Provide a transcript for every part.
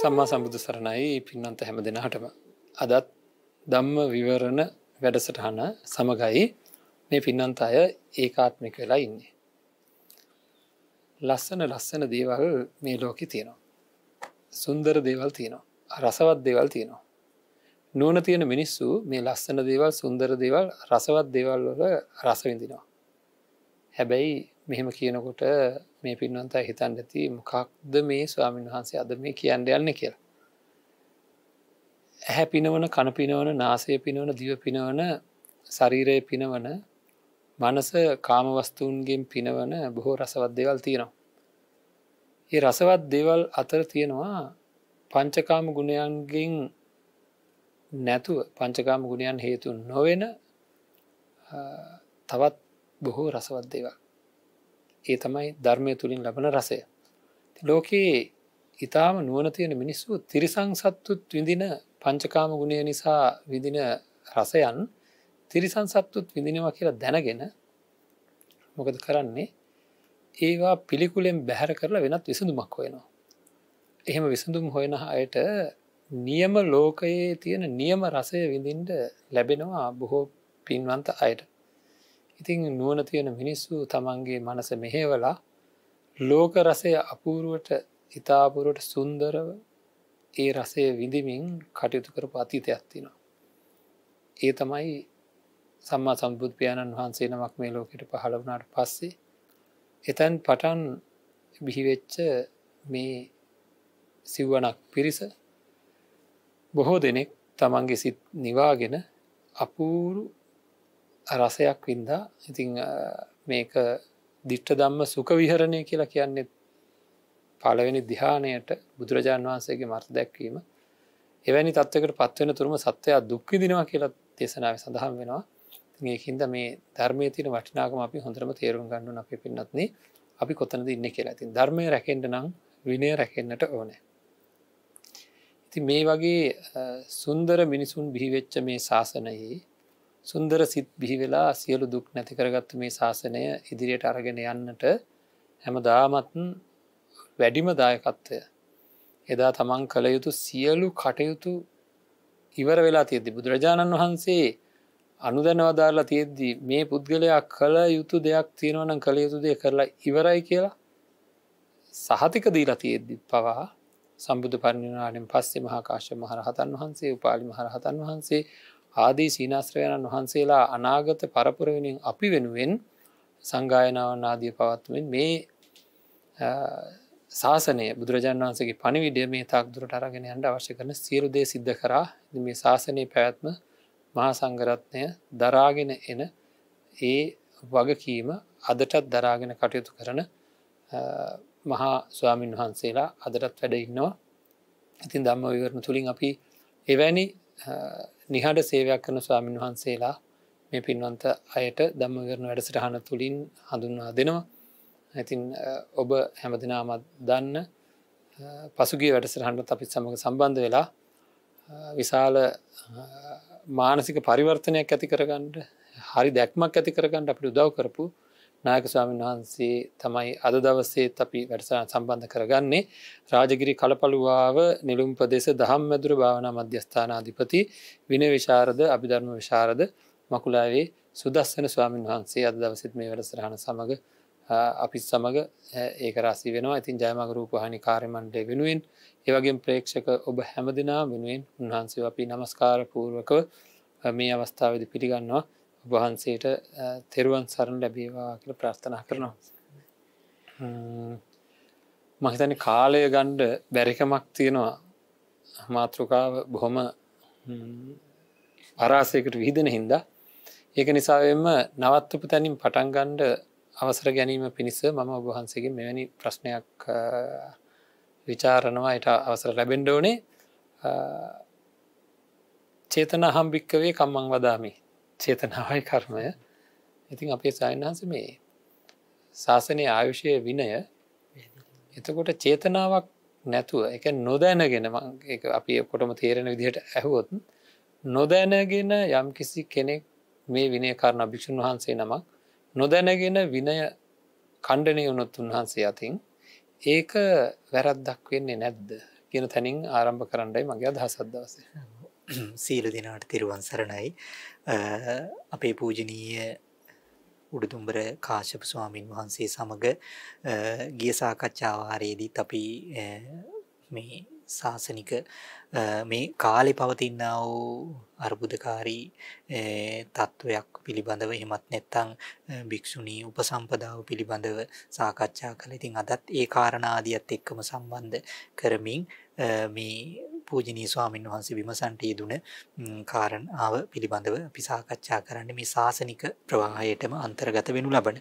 සම්මා සම්බුදු සරණයි පින්නන්ත හැම දෙනාටම. අදත් ධම්ම විවරණ වැඩසටහන සමගයි මේ පින්නන්ත අය ඒකාත්මික වෙලා ඉන්නේ. ලස්සන දේවල් මේ ලෝකේ තියෙනවා. සුන්දර දේවල් තියෙනවා. රසවත් දේවල් තියෙනවා. නුවණ තියෙන මිනිස්සු මේ ලස්සන දේවල්, සුන්දර දේවල්, රසවත් දේවල් වල රස විඳිනවා. හැබැයි මෙහෙම කියනකොට මේ පින්නන්ත අය හිතන්න ඇති මොකක්ද මේ ස්වාමීන් වහන්සේ අද මේ කියන්න යන්නේ කියලා. ඇහැ පිනවන, කන පිනවන, නාසය පිනවන, දිව පිනවන, ශරීරය පිනවන, මනස කාම වස්තුන්ගෙන් පිනවන බොහෝ රසවත් දේවල් තියෙනවා. මේ රසවත් දේවල් අතර තියෙනවා පංචකාම ගුණයන්ගෙන් නැතුව, පංචකාම ගුණයන් හේතු නොවන තවත් බොහෝ රසවත් දේවල්. ඒ තමයි ධර්මය තුලින් ලබන රසය. ලෝකේ ඊටාම නුවණ තියෙන මිනිස්සු තිරිසං සත්තුත් විඳින පංචකාම ගුණය නිසා විඳින රසයන් තිරිසං සත්තුත් විඳිනවා කියලා දැනගෙන මොකද කරන්නේ? ඒවා පිළිකුලෙන් බැහැර කරලා වෙනත් විසඳුමක් හොයනවා. එහෙම විසඳුම් හොයන අයට නියම ලෝකයේ තියෙන නියම රසය විඳින්න ලැබෙනවා බොහෝ පින්වන්ත අයට. ඉතින් නුවණ තියෙන මිනිස්සු තමන්ගේ මනස මෙහෙवला ලෝක රසය අපූර්වට, ඉතා අපූර්වට සුන්දරව ඒ රසය විඳිමින් කටයුතු කරපු අතීතයක් තියෙනවා. ඒ තමයි සම්මා සම්බුදු පියාණන් වහන්සේ නමක් මේ ලෝකෙට පහළ වුණාට පස්සේ එතෙන් පටන් බිහි වෙච්ච මේ සිව්වණක් පිරිස බොහෝ දෙනෙක් තමන්ගේ සිත් නිවාගෙන අපූර්ව රසයක් වින්දා. ඉතින් මේක දිට්ඨ ධම්ම සුඛ විහරණය කියලා කියන්නේ පළවෙනි ධ්‍යානයට බුදුරජාණන් වහන්සේගේ මර්ථ දැක්වීම. එවැනි තත්වයකට පත් වෙන තුරුම සත්‍යය දුක් විඳිනවා කියලා දේශනාවේ සඳහන් වෙනවා. ඉතින් ඒකින්ද මේ ධර්මයේ තියෙන වටිනාකම අපි හොඳටම තේරුම් ගන්න ඕන අපේ පින්නත්නි. අපි කොතනද ඉන්නේ කියලා. ඉතින් ධර්මය රැකෙන්න නම් විනය රැකෙන්නට ඕනේ. ඉතින් මේ වගේ සුන්දර මිනිසුන් බිහි වෙච්ච මේ ශාසනයේ සුන්දර සිත් බිහි වෙලා සියලු දුක් නැති කරගත්ත මේ ශාසනය ඉදිරියට අරගෙන යන්නට හැමදාමත් වැඩිම දායකත්වය එදා තමන් කළ යුතු සියලු කටයුතු ඉවර වෙලා තියෙද්දි බුදුරජාණන් වහන්සේ අනුදැනව දාලා තියෙද්දි මේ පුද්ගලයා කළ යුතු දෙයක් තියෙනවා නම් කළ යුතු දේ කරලා ඉවරයි කියලා සහතික දීලා තියෙද්දි පවා සම්බුදු පරිනිර්වාණයෙන් පස්සේ මහා කාශ්‍යප මහ රහතන් වහන්සේ, උපාලි මහ රහතන් වහන්සේ ආදී සීනාශ්‍රයයන් වහන්සේලා අනාගත පරපුර වෙනින් අපි වෙනුවෙන් සංගායනාවන් ආදී පවත්වමින් මේ ශාසනය බුදුරජාණන් වහන්සේගේ පණිවිඩය මේ තාක් දුරට අරගෙන යන්න අවශ්‍ය කරන සියලු දේ සිද්ධ කරා. මේ ශාසනයේ පැවැත්ම මහා සංඝරත්නය දරාගෙන එන ඒ වගකීම අදටත් දරාගෙන කටයුතු කරන මහා ස්වාමින් වහන්සේලා අදටත් වැඩ ඉන්නවා. ඉතින් ධම්ම විවරණ තුලින් අපි එවැනි නිහඬ සේවයක් කරන ස්වාමින් වහන්සේලා මේ පින්වන්ත අයට ධම්ම විවරණ වැඩසටහන තුලින් හඳුන්වා දෙනවා. ඉතින් ඔබ හැමදිනම දන්න පසුගිය වැඩසටහනත් අපිත් සමග සම්බන්ධ වෙලා විශාල මානසික පරිවර්තනයක් ඇති කරගන්න, හරි දැක්මක් ඇති කරගන්න අපිට උදව් කරපු නායක ස්වාමීන් වහන්සේ තමයි අද දවසේත් අපි වැඩසටහන සම්බන්ධ කරගන්නේ. රාජගිරි කලපලුවාව නිලුම් ප්‍රදේශ දහම්මැදුර භාවනා මධ්‍යස්ථානාධිපති විනය විශාරද, අභිධර්ම විශාරද මකුලාවේ සුදස්සන ස්වාමීන් වහන්සේ අද දවසේත් මේ වැඩසටහන සමග අපිත් සමග ඒක රාශී වෙනවා. ඉතින් ජයමග රූපවාහිනී කාර්ය මණ්ඩලය වෙනුවෙන් ඒ වගේම ප්‍රේක්ෂක ඔබ හැමදෙනා වෙනුවෙන් උන්වහන්සේව අපි নমස්කාර පූර්වකව මේ අවස්ථාවේදී පිළිගන්නවා. ඔබ වහන්සේට තෙරුවන් සරණ ලැබේවා කියලා ප්‍රාර්ථනා කරනවා. මම හිතන්නේ කාලය ගන්න බැරිකමක් තියෙනවා. මාතෘකාව බොහොම පරාසයකට විහිදෙන හින්දා ඒක නිසා වෙන්න නවත්වපු තැනින් පටන් ගන්න අවසර ගැනීම පිණිස මම ඔබ වහන්සේගෙන් මෙවැනි ප්‍රශ්නයක් විචාරනවා. ඊට අවසර ලැබෙන්න ඕනේ. චේතනාහම් භික්කවේ කම්මං වදාමි. චේතනාවයි කර්මය. ඉතින් අපේ සායනහස මේ ශාසනයේ ආයුෂයේ විනය. එතකොට චේතනාවක් නැතුව, ඒ කියන්නේ නොදැනගෙන, ඒක අපි ඔක්කොටම තේරෙන විදිහට ඇහුවොත් නොදැනගෙන යම්කිසි කෙනෙක් මේ විනය කාරණා භික්ෂුන් වහන්සේ නමක් නොදැනගෙන විනය ඛණ්ඩණය වුණොත් උන්වහන්සේ අතින් ඒක වැරද්දක් වෙන්නේ නැද්ද කියන තැනින් ආරම්භ කරන්නයි මගේ අදහස අද දවසේ. සියලු දෙනාට තෙරුවන් සරණයි. අපේ පූජනීය උඩුදුම්බර කාශ්‍යප ස්වාමින් වහන්සේ සමග ගිය සාකච්ඡා වාරයේදීත් අපි මේ ශාසනික මේ කාලේ පවතිනා වූ අර්බුදකාරී තත්වයක් පිළිබඳව එහෙමත් නැත්නම් භික්ෂුණී උපසම්පදාව පිළිබඳව සාකච්ඡා කළා. ඉතින් අදත් ඒ කාරණා ආදියත් එක්කම සම්බන්ධ කරමින් මේ පූජනීය ස්වාමින් වහන්සේ විමසන්ට යෙදුන කාරණාව පිළිබඳව අපි සාකච්ඡා කරන්නේ මේ ශාසනික ප්‍රවාහයටම අන්තර්ගත වෙනු ලබන.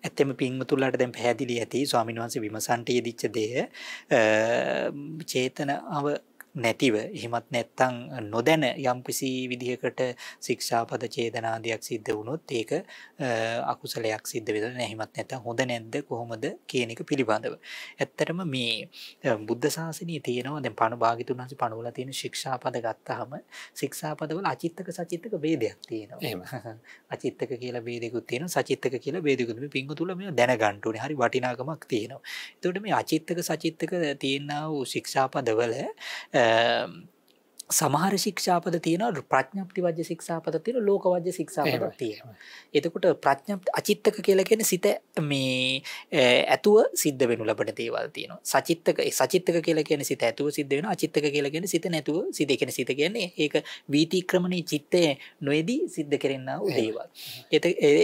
ඇත්තම පින්වතුන්ලාට දැන් පැහැදිලි ඇති ස්වාමින් වහන්සේ විමසන්ට යෙදිච්ච දෙය චේතනාව නැතිව එහෙමත් නැත්නම් නොදැන යම්කිසි විදිහකට ශික්ෂාපද ඡේදනාදියක් සිද්ධ වුණොත් ඒක අකුසලයක් සිද්ධ වෙනවා නේ. එහෙමත් නැත්නම් හොඳ නැද්ද කොහොමද කියන එක පිළිබඳව. ඇත්තටම මේ බුද්ධ ශාසනයේ තියෙනවා දැන් පණ භාග්‍යතුන් වහන්සේ පණවලා තියෙන ශික්ෂාපද ගත්තාම ශික්ෂාපදවල අචිත්තක සචිත්තක ભેදයක් තියෙනවා. එහෙම. අචිත්තක කියලා ભેදයක්ත් තියෙනවා සචිත්තක කියලා ભેදයක්ත්. මේ පිංගුතුල මේ දැනගන්න ඕනේ. හරි වටිනාකමක් තියෙනවා. එතකොට මේ අචිත්තක සචිත්තක තියෙනා වූ ශික්ෂාපදවල සමහර ශික්ෂාපද තියෙනවා ප්‍රඥප්ති වජ්‍ය ශික්ෂාපද තියෙනවා ලෝක වජ්‍ය ශික්ෂාපද තියෙනවා. එතකොට ප්‍රඥප්ති අචිත්තක කියලා කියන්නේ සිත මේ ඇතුව සිද්ධ වෙනු ලබන දේවල් තියෙනවා. සචිත්තක කියලා කියන්නේ සිත ඇතුව සිද්ධ වෙනවා. අචිත්තක කියලා කියන්නේ සිත නැතුව සිද්ධ කියන සිත කියන්නේ ඒක වීතික්‍රමණී චිත්තේ නොයේදී සිද්ධ කරන්නා වූ දේවල්.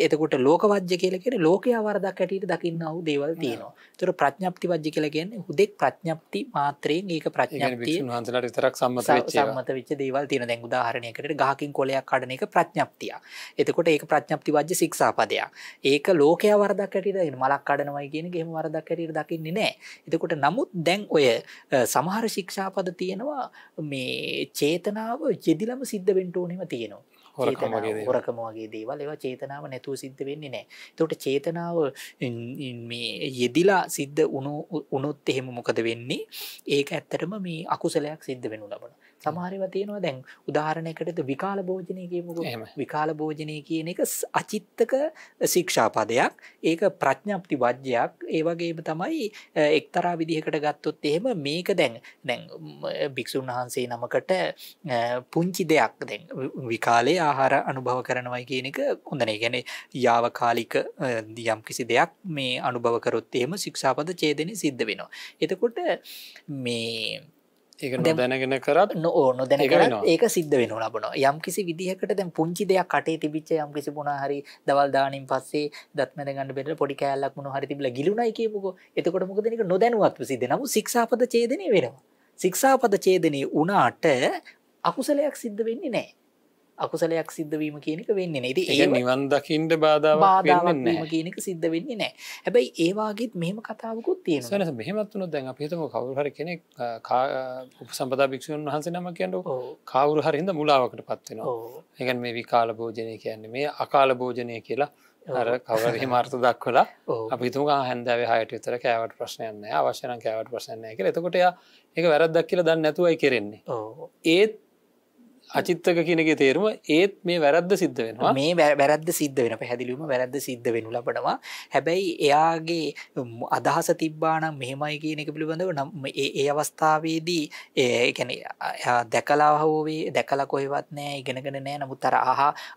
එතකොට ලෝක වජ්‍ය කියලා කියන්නේ ලෝකයා වරදක් ඇටියට දකින්නා වූ දේවල් තියෙනවා. එතකොට ප්‍රඥප්ති වජ්‍ය කියලා කියන්නේ හුදෙක් ප්‍රඥප්ති මාත්‍රයෙන් ඒක ප්‍රඥප්තිය වහන්සේලාට විතරක් සම්මත වෙච්ච සම්මත වෙච්ච දේවල් තියෙනවා. දැන් උදාහරණයකට ගහකින් කොළයක් කඩන එක ප්‍රඥප්තිය. එතකොට ඒක ප්‍රඥප්ති වජ්‍ය ශික්ෂාපදයක්. ඒක ලෝකයා වරදක් ඇටියට මලක් කඩනවයි කියන එක එහෙම වරදක් ඇටියට දකින්නේ නැහැ. එතකොට නමුත් දැන් ඔය සමහර ශික්ෂාපද තියෙනවා මේ චේතනාව යෙදිලම සිද්ධ වෙන්න ඕනෙම තියෙනවා. හොරකම වගේ දේවල් ඒවා චේතනාව නැතුව සිද්ධ වෙන්නේ නැහැ. එතකොට චේතනාව මේ යෙදිලා සිද්ධ වුණොත් එහෙම මොකද වෙන්නේ? ඒක ඇත්තටම මේ අකුසලයක් සිද්ධ වෙනු ලබනවා. සමහර ඒවා තියෙනවා දැන් උදාහරණයකට විකාල භෝජනය කියමුකෝ. විකාල භෝජනය කියන එක අචිත්තක ශික්ෂාපදයක්. ඒක ප්‍රඥප්ති වජ්‍යයක්. ඒ වගේම තමයි එක්තරා විදිහකට ගත්තොත් එහෙම මේක දැන් භික්ෂුන් වහන්සේ නමකට පුංචි දෙයක් දැන් විකාලේ ආහාර අනුභව කරනවයි කියන එක හොඳ නැහැ. කියන්නේ යාවකාලික යම් කිසි දෙයක් මේ අනුභව කරොත් එහෙම ශික්ෂාපද ඡේදෙන්නේ සිද්ධ වෙනවා. එතකොට මේ ඒක නොදැනගෙන කරත් නොදැන කරත් ඒක සිද්ධ වෙනවා ලබනවා. යම් කිසි විදිහකට දැන් පුංචි දෙයක් කටේ තිබිච්ච යම් කිසි මොනවා හරි දවල් දානින් පස්සේ දත් මැද ගන්න බෙදලා පොඩි කෑල්ලක් මොනවා හරි තිබිලා ගිලුණයි කියමුකෝ. එතකොට මොකද මේක නොදැනුවත්ව සිද්ධ වෙනවා. නමුත් ශික්ෂාපද ඡේදනය වෙනවා. ශික්ෂාපද ඡේදනය වුණාට අකුසලයක් සිද්ධ වෙන්නේ නැහැ. අකුසලයක් සිද්ධ වීම කියන එක වෙන්නේ නැහැ. ඉතින් නිවන් දකින්න බාධාවක් වෙන්නේ නැහැ කියන එක සිද්ධ වෙන්නේ නැහැ. හැබැයි ඒ වාගේත් මෙහෙම කතාවකුත් තියෙනවා. සනස මෙහෙමත් වුණොත් දැන් අපි හිතමු කවුරු හරි කෙනෙක් උපසම්පදා භික්ෂුන් වහන්සේ නමක් කියනකො කවුරු හරි හින්දා මුලාවකටපත් වෙනවා. ඒ කියන්නේ මේ විකාල භෝජනය කියන්නේ මේ අකාල භෝජනය කියලා අර කවුරු හරි හිමාර්ථ දක්වලා අපි හිතමු හැන්දෑවේ 6ට විතර කෑවට ප්‍රශ්නයක් නැහැ. අවශ්‍ය නම් කෑවට ප්‍රශ්නයක් නැහැ කියලා. එතකොට එයා ඒක වැරද්දක් කියලා දන්නේ නැතුවයි කරන්නේ. ඒත් අචිත්තක කියන එකේ තේරුම ඒත් මේ වැරද්ද සිද්ධ වෙනවා. මේ වැරද්ද සිද්ධ වෙනවා. පැහැදිලිවම වැරද්ද සිද්ධ වෙනු ලබනවා. හැබැයි එයාගේ අදහස තිබ්බා නම් මෙහෙමයි කියන එක පිළිබඳව ඒ අවස්ථාවේදී ඒ කියන්නේ එයා දැකලා කොහෙවත් නැහැ, ඉගෙනගෙන නැහැ. නමුත් අර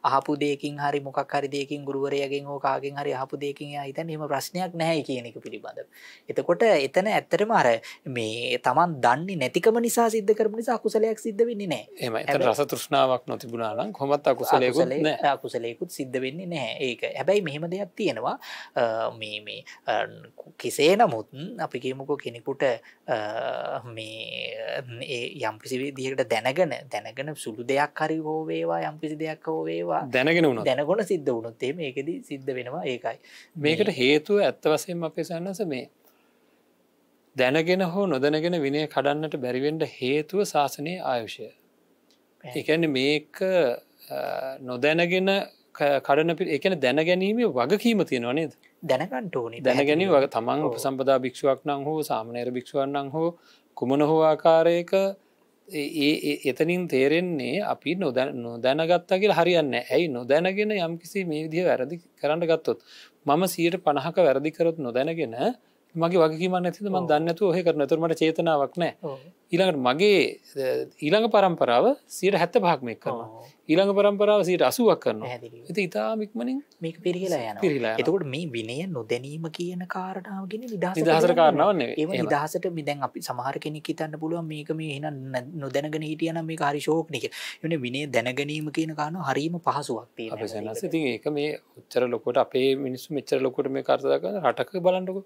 අහපු දෙයකින් හරි මොකක් හරි දෙයකින් ගුරුවරයාගෙන් හෝ කාගෙන් හරි අහපු දෙයකින් එයා හිතන්නේ එහෙම ප්‍රශ්නයක් නැහැ කියන එක පිළිබඳව. එතකොට එතන ඇත්තටම අර මේ Taman දන්නේ නැතිකම නිසා සිද්ධ කරපු නිසා අකුසලයක් සිද්ධ වෙන්නේ නැහැ. එහෙමයි. තෘෂ්ණාවක් නොතිබුණා නම් කොහොමත් අකුසලයකුත් නැහැ. අකුසලයකුත් සිද්ධ වෙන්නේ නැහැ. ඒක. හැබැයි මෙහෙම දෙයක් තියෙනවා. මේ කෙසේ නමුත් අපි කියමුකෝ කෙනෙකුට මේ යම් කිසි විදිහකට දැනගෙන සුළු දෙයක් හරි හෝ වේවා යම් කිසි දෙයක් හෝ වේවා දැනගෙන සිද්ධ වුණොත් එහෙම ඒකෙදි සිද්ධ වෙනවා. ඒකයි. මේකට හේතුව ඇත්ත වශයෙන්ම අපේ සන්නස මේ දැනගෙන හෝ නොදැනගෙන විනය කඩන්නට බැරි වෙන්න හේතුව ශාසනයේ ආයුෂය. ඒ කියන්නේ මේක නොදැනගෙන කඩන ඒ කියන්නේ දැනගැනීමේ වගකීම තියෙනවා නේද? දැනගන්න ඕනේ. දැනගැනීම තමන් උපසම්පදා භික්ෂුවක් නම් හෝ සාමණේර භික්ෂුවක් නම් හෝ කුමන හෝ ආකාරයක එතනින් තේරෙන්නේ අපි නොදැනගත්තා කියලා හරියන්නේ නැහැ. ඇයි නොදැනගෙන යම්කිසි මේ විදිහ වැරදි කරන්න ගත්තොත් මම 150ක වැරදි කරොත් නොදැනගෙන මගේ වගකීමක් නැතිද මම දන්නේ නැතුව ඔහෙ කරනවා. ඒතර මට චේතනාවක් නැහැ. ඊළඟට මගේ ඊළඟ પરම්පරාව 75%ක් මේක කරනවා. ඊළඟ પરම්පරාව 80%ක් කරනවා. ඉතින් ඊටාම ඉක්මනින් මේක පිරිහිලා යනවා. එතකොට මේ විනය නොදැනීම කියන කාරණාව කියන්නේ නිදහසට කාරණාවක් නෙවෙයි. ඒව නිදහසට මේ දැන් අපි සමහර කෙනෙක් හිතන්න පුළුවන් මේක මේ එහෙනම් නොදැනගෙන හිටියනම් මේක හරි ෂෝක් නේ කියලා. ඒ වෙන්නේ විනය දැනගැනීම කියන කාරණාව හරීම පහසුවක් තියෙනවා. අපේ සෙනස ඉතින් ඒක මේ උච්චර ලොකුවට අපේ මිනිස්සු මෙච්චර ලොකුවට මේ කාර්යය කරන රටක බලන්නකො.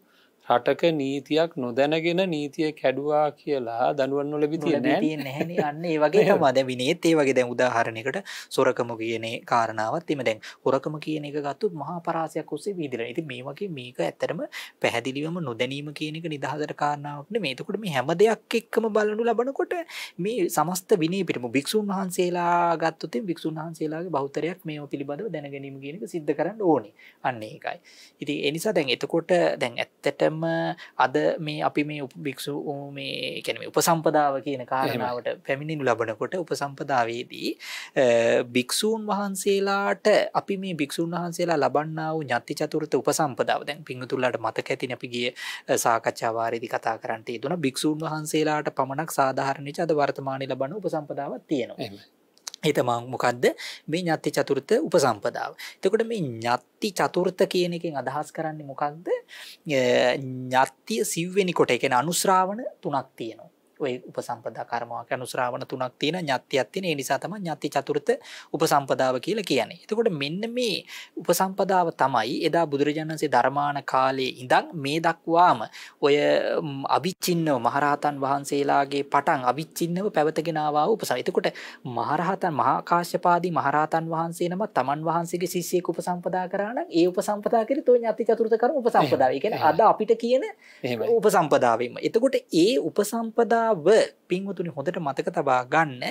රටක නීතියක් නොදැනගෙන නීතිය කැඩුවා කියලා දනුවන් නොලැබී තියෙන්නේ නැහැ. අන්න ඒ වගේ තමයි දැන් විනයෙත් ඒ වගේ දැන් උදාහරණයකට සොරකම කියන කාරණාවත් එimhe දැන් හොරකම කියන එක ගත්තොත් මහා පරාසයක් ඔස්සේ වීදිලා. ඉතින් මේ වගේ මේක ඇත්තටම පැහැදිලිවම නොදැනීම කියන එක නිදහසට කාරණාවක් නෙමෙයි. එතකොට මේ හැම දෙයක් එක්කම බලනු ලබනකොට මේ සමස්ත විනය පිටම භික්ෂුන් වහන්සේලා ගත්තොත් භික්ෂුන් වහන්සේලාගේ බහුතරයක් මේව පිළිබඳව දැනගැනීම කියන එක सिद्ध කරන්න ඕනේ. අන්න ඒකයි. ඉතින් ඒ නිසා දැන් එතකොට දැන් ඇත්තටම අද මේ අපි මේ භික්ෂු මේ කියන්නේ උපසම්පදාව කියන කාරණාවට පැමිණෙනු ලබනකොට උපසම්පදාවේදී භික්ෂූන් වහන්සේලාට අපි මේ භික්ෂූන් වහන්සේලා ලබන්නා වූ ඥාති චතුර්ථ උපසම්පදාව දැන් පින්වතුන්ලාට මතක ඇතිනේ අපි ගිය සාකච්ඡා වාරයේදී කතා කරන්න තියෙනවා භික්ෂූන් වහන්සේලාට පමණක් සාධාරණීච අද වර්තමානයේ ලබන උපසම්පදාවක් තියෙනවා. ඒ තමයි මොකද්ද මේ ඥාති චතුර්ථ උපසම්පදාව. එතකොට මේ ඥාති චතුර්ථ කියන එකෙන් අදහස් කරන්නේ මොකක්ද? ඥාතිය සිව්වෙනි කොට ඒ කියන්නේ අනුශ්‍රාවණ 3ක් තියෙනවා. ඔය උපසම්පදා කර්මාවක අනුශ්‍රාවණ 3ක් තියෙන ඥාතියක් තියෙන. ඒ නිසා තමයි ඥාති චතුර්ථ උපසම්පදාව කියලා කියන්නේ. එතකොට මෙන්න මේ උපසම්පදාව තමයි එදා බුදුරජාණන් වහන්සේ ධර්මාන කාලේ ඉඳන් මේ දක්වාම ඔය අවිච්ඡින්නව මහරහතන් වහන්සේලාගේ පටන් අවිච්ඡින්නව පැවතගෙන ආවා උපසම්. එතකොට මහරහතන් මහා කාශ්‍යපාදී මහරහතන් වහන්සේ නම තමන් වහන්සේගේ ශිෂ්‍යෙක් උපසම්පදා කරා නම් ඒ උපසම්පදා කරේ තෝ ඥාති චතුර්ථ කර්ම උපසම්පදාව. ඒ කියන්නේ අද අපිට කියන උපසම්පදාවෙම. එතකොට ඒ උපසම්පදා පින්වතුනි හොඳට මතක තබා ගන්න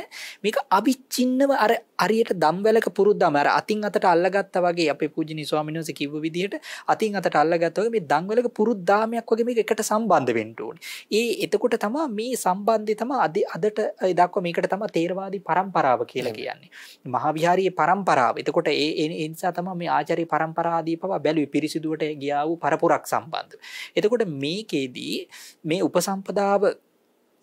මේක අවිච්ඡින්නව අර හරියට දම්වැලක පුරුද්දම අර අතින් අතට අල්ලගත්තා වගේ අපේ පූජනීය ස්වාමීන් වහන්සේ කිව්ව විදිහට අතින් අතට අල්ලගත්තා වගේ මේ දම්වැලක පුරුද්දාමයක් වගේ මේක එකට සම්බන්ධ වෙන්න ඕනේ. එතකොට තමයි මේ සම්බන්ධය තමයි අදට දක්වා මේකට තමයි තේරවාදී පරම්පරාව කියලා කියන්නේ. මහා විහාරීය පරම්පරාව. එතකොට ඒ නිසා තමයි මේ ආචාර්ය පරම්පරාදී පවා බැලුවේ පිරිසිදුවට ගියා වූ පරපුරක් සම්බන්ධ. එතකොට මේකෙදී මේ උපසම්පදාව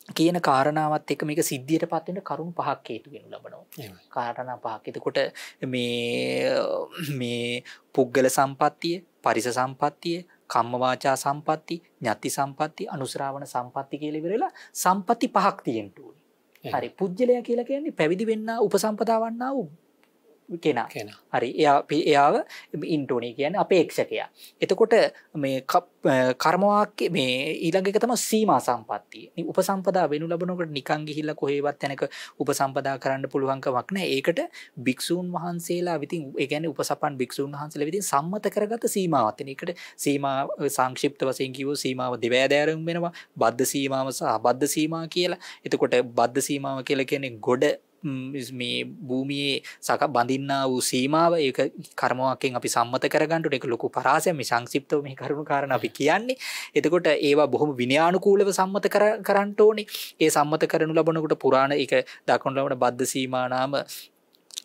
කියන කාරණාවත් එක්ක මේක සිද්ධියටපත් වෙන කරුණු පහක් හේතු වෙනු ලබනවා. කාරණා පහක්. එතකොට මේ පුද්ගල සම්පත්තිය, පරිස සම්පත්තිය, කම්ම වාචා සම්පatti, ඥාති සම්පatti, අනුශ්‍රාවණ සම්පatti කියලා ඉවරලා සම්පatti පහක් තියෙන්න ඕනේ. හරි. පුජ්‍යලයා කියලා කියන්නේ පැවිදි වෙන්නා උපසම්පදා වන්නා වූ කෙනා. හරි. එයාව ඉන්ටෝනි කියන්නේ අපේක්ෂකයා. එතකොට මේ කර්ම වාක්‍ය මේ ඊළඟ එක තමයි සීමා සම්පත්තිය. උපසම්පදා වෙනු ලබනකොට නිකන් ගිහිල්ලා කොහෙවත් තැනක උපසම්පදා කරන්න පුළුවන් කමක් නැහැ. ඒකට භික්ෂූන් වහන්සේලා විසින් ඒ කියන්නේ උපසපන් භික්ෂූන් වහන්සේලා විසින් සම්මත කරගත සීමාවක් තියෙන. ඒකට සීමා සංක්ෂිප්ත වශයෙන් කිව්වොත් සීමාව දෙවෑදෑරුම් වෙනවා. බද්ධ සීමාව සහ අබද්ධ සීමා කියලා. එතකොට බද්ධ සීමාව කියලා කියන්නේ ගොඩ මේ භූමියේ සක බඳින්නා වූ සීමාව ඒක කර්මාවකින් අපි සම්මත කරගන්න ඕනේ. ඒක ලොකු පරාසයක්. මේ සංක්ෂිප්තව මේ කරුණු කාරණා අපි කියන්නේ. එතකොට ඒවා බොහොම විනයානුකූලව සම්මත කරන්න ඕනේ. ඒ සම්මත කරනු ලබනකොට පුරාණ ඒක දක්වනු ලබන බද්ධ සීමා නාම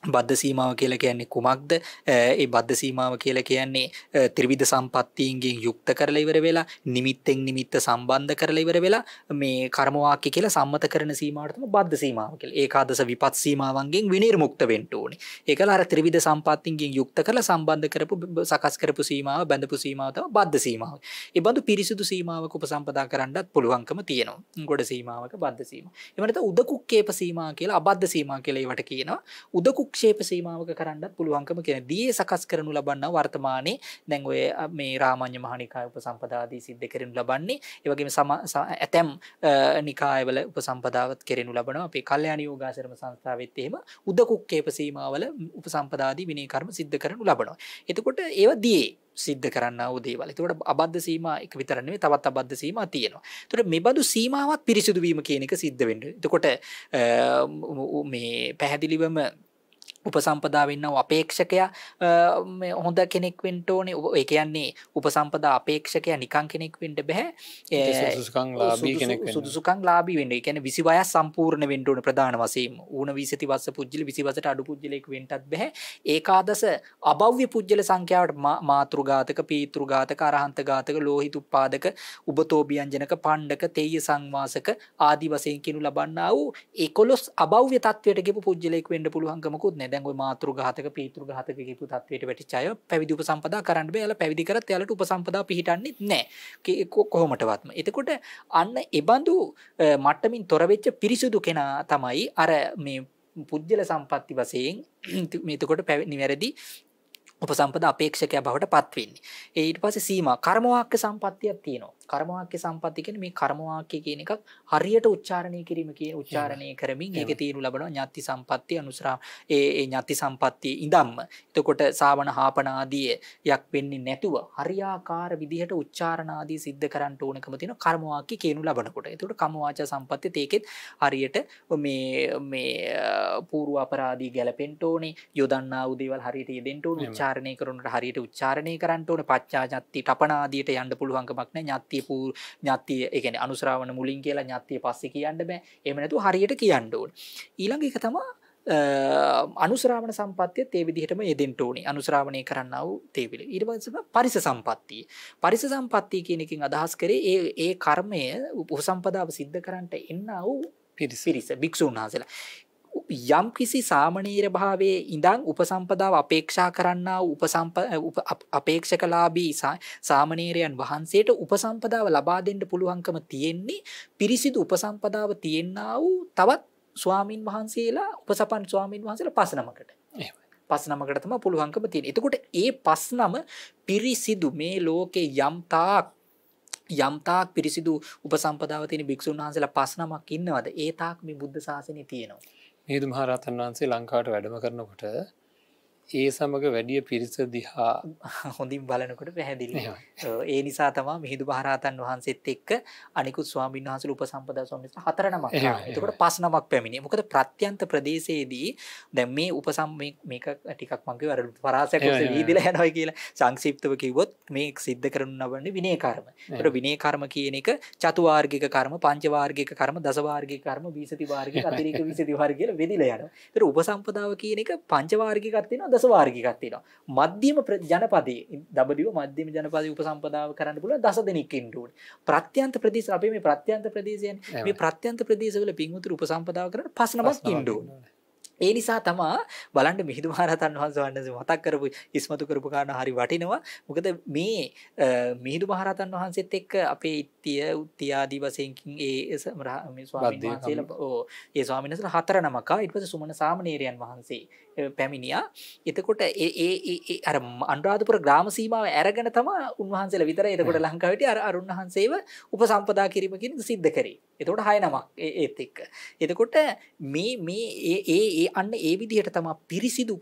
බද්ධ සීමාව කියලා කියන්නේ කුමක්ද? ඒ බද්ධ සීමාව කියලා කියන්නේ ත්‍රිවිධ සම්පත්තීන්ගෙන් යුක්ත කරලා ඉවර වෙලා නිමිත්තෙන් නිමිත්ත සම්බන්ධ කරලා ඉවර වෙලා මේ කර්ම වාක්‍ය කියලා සම්මත කරන සීමාවට තමයි බද්ධ සීමාව කියලා. ඒකාදස විපත් සීමාවන්ගෙන් විනිර්මුක්ත වෙන්න ඕනේ. ඒකලා අර ත්‍රිවිධ සම්පත්තීන්ගෙන් යුක්ත කරලා සම්බන්ධ කරපු සකස් කරපු සීමාව බඳපු සීමාව තමයි බද්ධ සීමාව. ඒ බඳු පිරිසිදු සීමාවක උපසම්පදා කරන්නත් පුළුවන්කම තියෙනවා. ගොඩ සීමාවක බද්ධ සීමාව. ඒ වගේම උදකුක්කේප සීමා කියලා අබද්ධ සීමා කියලා ඒවට කියනවා. උදකුක් ක්ෂේප සීමාවක කරන්නත් පුළුවන්කම කියන දී සකස් කරනු ලබන්නා වර්තමානයේ දැන් ඔය මේ රාමඤ්ඤ මහනිකාය උපසම්පදාදී සිද්ධ කරනු ලබන්නේ ඒ වගේම ඇතැම් නිකායවල උපසම්පදාවත් කරනු ලබනවා අපේ කල්යාණ යෝගාශ්‍රම සංස්ථාවෙත් එහෙම උදකුක්කේප සීමාවල උපසම්පදාදී විනය කර්ම සිද්ධ කරනු ලබනවා. එතකොට ඒව දී සිද්ධ කරන්න වූ දේවල්. එතකොට අබද්ධ සීමා එක විතර නෙවෙයි තවත් අබද්ධ සීමා තියෙනවා. එතකොට මේ බඳු සීමාවත් පිරිසිදු වීම කියන එක සිද්ධ වෙන්නේ. එතකොට මේ පැහැදිලිවම උපසම්පදා වෙන්නව අපේක්ෂකයා හොඳ කෙනෙක් වෙන්න ඕනේ. ඒ කියන්නේ උපසම්පදා අපේක්ෂකයා නිකන් කෙනෙක් වෙන්න බෑ. සුදුසුකම් ලාභී කෙනෙක් වෙන්න. සුදුසුකම් ලාභී වෙන්න. ඒ කියන්නේ 20 වයස් සම්පූර්ණ වෙන්න ඕනේ ප්‍රධාන වශයෙන්ම. ඌන 20 වස්ස පුජ්‍යල 20 වසට අඩු පුජ්‍යලෙක් වෙන්නත් බෑ. ඒකාදස අභව්‍ය පුජ්‍යල සංඛ්‍යාවට මාතෘඝාතක, පීතෘඝාතක, අරහන්ත ඝාතක, ලෝහිත උපාදක, උබතෝභියංජනක, පණ්ඩක, තේය සංවාසක ආදී වශයෙන් කිනු ලබන්නා වූ 11 අභව්‍ය තත්වයට ගිහපු පුජ්‍යලෙක් වෙන්න පුළුවන්කමකුත් නැහැ. දැන් ওই මාතෘඝාතක, පීතෘඝාතක කියපු තත්වයට වැටිච්ච අය පැවිදි උපසම්පදා කරන්න බෑ. එයාලා පැවිදි කරත් එයාලට උපසම්පදා පිහිටන්නේ නැහැ. කොහොමටවත්ම. එතකොට අන්න එබඳු මට්ටමින් තොර වෙච්ච පිරිසුදු කෙනා තමයි අර මේ පුජ්‍යල සම්පatti වශයෙන් මේතකොට නිවැරදි උපසම්පදා අපේක්ෂකයා බවට පත් වෙන්නේ. ඊට පස්සේ සීමා කර්මවාක්‍ය සම්පත්තියක් තියෙනවා. කර්මවාක්‍ය සම්පatti කියන්නේ මේ කර්මවාක්‍ය කියන එකක් හරියට උච්චාරණය කිරීම කියන උච්චාරණය කරමින් ඒකේ තියෙනු ලබනවා ඥාති සම්පatti අනුසරා ඒ ඥාති සම්පatti ඉඳම්ම. එතකොට සාවන හාපන ආදී යක් වෙන්නේ නැතුව හරියාකාර විදිහට උච්චාරණ ආදී සිද්ධ කරන්න ඕනකම තියෙන කර්මවාක්‍ය කියනු ලබනකොට. එතකොට කම්මවාච සම්පatti ඒකෙත් හරියට මේ පූර්ව අපරාධී ගැලපෙන්න ඕනේ. යොදන්නා වූ දේවල් හරියට යෙදෙන්න ඕනේ. උච්චාරණය කරනකොට හරියට උච්චාරණය කරන්න ඕනේ. පච්චා ඥාති තපන ආදියට යන්න පුළුවන්කමක් නැහැ. ඥාති ඥාතිය ඒ කියන්නේ අනුශ්‍රාවණ මුලින් කියලා ඥාතිය පස්සේ කියන්න බෑ. එහෙම නැතුව හරියට කියන්න ඕනේ. ඊළඟ එක තමයි අනුශ්‍රාවණ සම්පත්තියත් ඒ විදිහටම යෙදෙන්න ඕනේ. අනුශ්‍රාවණය කරන්නා වූ තේවිල. ඊට පස්සේ පරිස සම්පත්තිය. පරිස සම්පත්තිය කියන එකෙන් අදහස් කරේ ඒ කර්මය උපසම්පදාව සිද්ධ කරන්නට එන්නා වූ පිරිස භික්ෂුන් වහන්සේලා. යම් කිසි සාමණේර භාවයේ ඉඳන් උපසම්පදාව අපේක්ෂා කරන්නා වූ අපේක්ෂකලාභී සාමණේරයන් වහන්සේට උපසම්පදාව ලබා දෙන්න පුළුවන්කම තියෙන්නේ පිරිසිදු උපසම්පදාව තියෙනා වූ තවත් ස්වාමින් වහන්සේලා උපසපන් ස්වාමින් වහන්සේලා 5 නමකට. එහෙමයි. 5 නමකට තමයි පුළුවන්කම තියෙන්නේ. එතකොට ඒ 5 නම පිරිසිදු මේ ලෝකේ යම් තාක් පිරිසිදු උපසම්පදාව තියෙන භික්ෂුන් වහන්සේලා 5 නමක් ඉන්නවද? ඒ තාක් මේ බුද්ධ ශාසනය තියෙනවා. මිහිඳු මහරහතන් වහන්සේ ලංකාවට වැඩම කරනකොට ඒ සමග වැඩිය පිරිස දිහා හොඳින් බලනකොට පැහැදිලි. ඒ නිසා තමයි මිහිඳු මහරහතන් වහන්සේත් එක්ක අනිකුත් ස්වාමීන් වහන්සේලා උපසම්පදා ස්වාමීන් වහන්සේලා 4 නමක් ආවා. එතකොට 5 නමක් පැමිණියේ. මොකද ප්‍රත්‍යන්ත ප්‍රදේශයේදී දැන් මේ මේක ටිකක් මම කියව අර පරාසයක් ඔස්සේ වීදිලා යනවා කියලා සංක්ෂිප්තව කිව්වොත් මේ සිද්ධ කරනු ලබන්නේ විනය කර්ම. ඒතර විනය කර්ම කියන එක චතුවාර්ගික කර්ම, පංචවාර්ගික කර්ම, දසවාර්ගික කර්ම, විසති වාර්ගික, අතිරේක විසති වාර්ගික කියලා වෙදිලා යනවා. ඒතර උපසම්පදාව කියන එක පංචවාර්ගිකක් තියෙනවා, දසවාර්ගිකක් තියෙනවා. මධ්‍යම ජනපදයේ දඹදිව මධ්‍යම ජනපදයේ උපසම්පදාව කරන්න පුළුවන් 10 දෙනෙක් ඉන්න ඕනේ. ප්‍රත්‍යන්ත ප්‍රදේශ අපේ මේ ප්‍රත්‍යන්ත ප්‍රදේශයනේ. මේ ප්‍රත්‍යන්ත ප්‍රදේශවල පින්වතුන් උපසම්පදාව කරන්න 5 නමක් ඉන්න ඕනේ. ඒ නිසා තමයි බලන්න මිහිඳු මහරහතන් වහන්සේ මතක් කරපු ඉස්මතු කරපු කාරණා හරි වටිනවා. මොකද මේ මිහිඳු මහරහතන් වහන්සේත් එක්ක අපේ උත්තිය ආදී වශයෙන් ඒ ස්වාමීන් වහන්සේලා ඒ ස්වාමීන් වහන්සේලා 4 නමක් ආවා. ඊට පස්සේ සුමන සාමණේරයන් වහන්සේ පැමිණියා. එතකොට ඒ අර අනුරාධපුර ග්‍රාම සීමාව අරගෙන තමයි උන්වහන්සේලා විතරයි එතකොට ලංකාවේ අර අරුණහන්සේව උපසම්පදා කිරීම කියන එක සිද්ධ කරේ. එතකොට 6 නමක් ඒත් එක්ක. එතකොට මේ අන්න ඒ විදිහට තමයි පිරිසිදු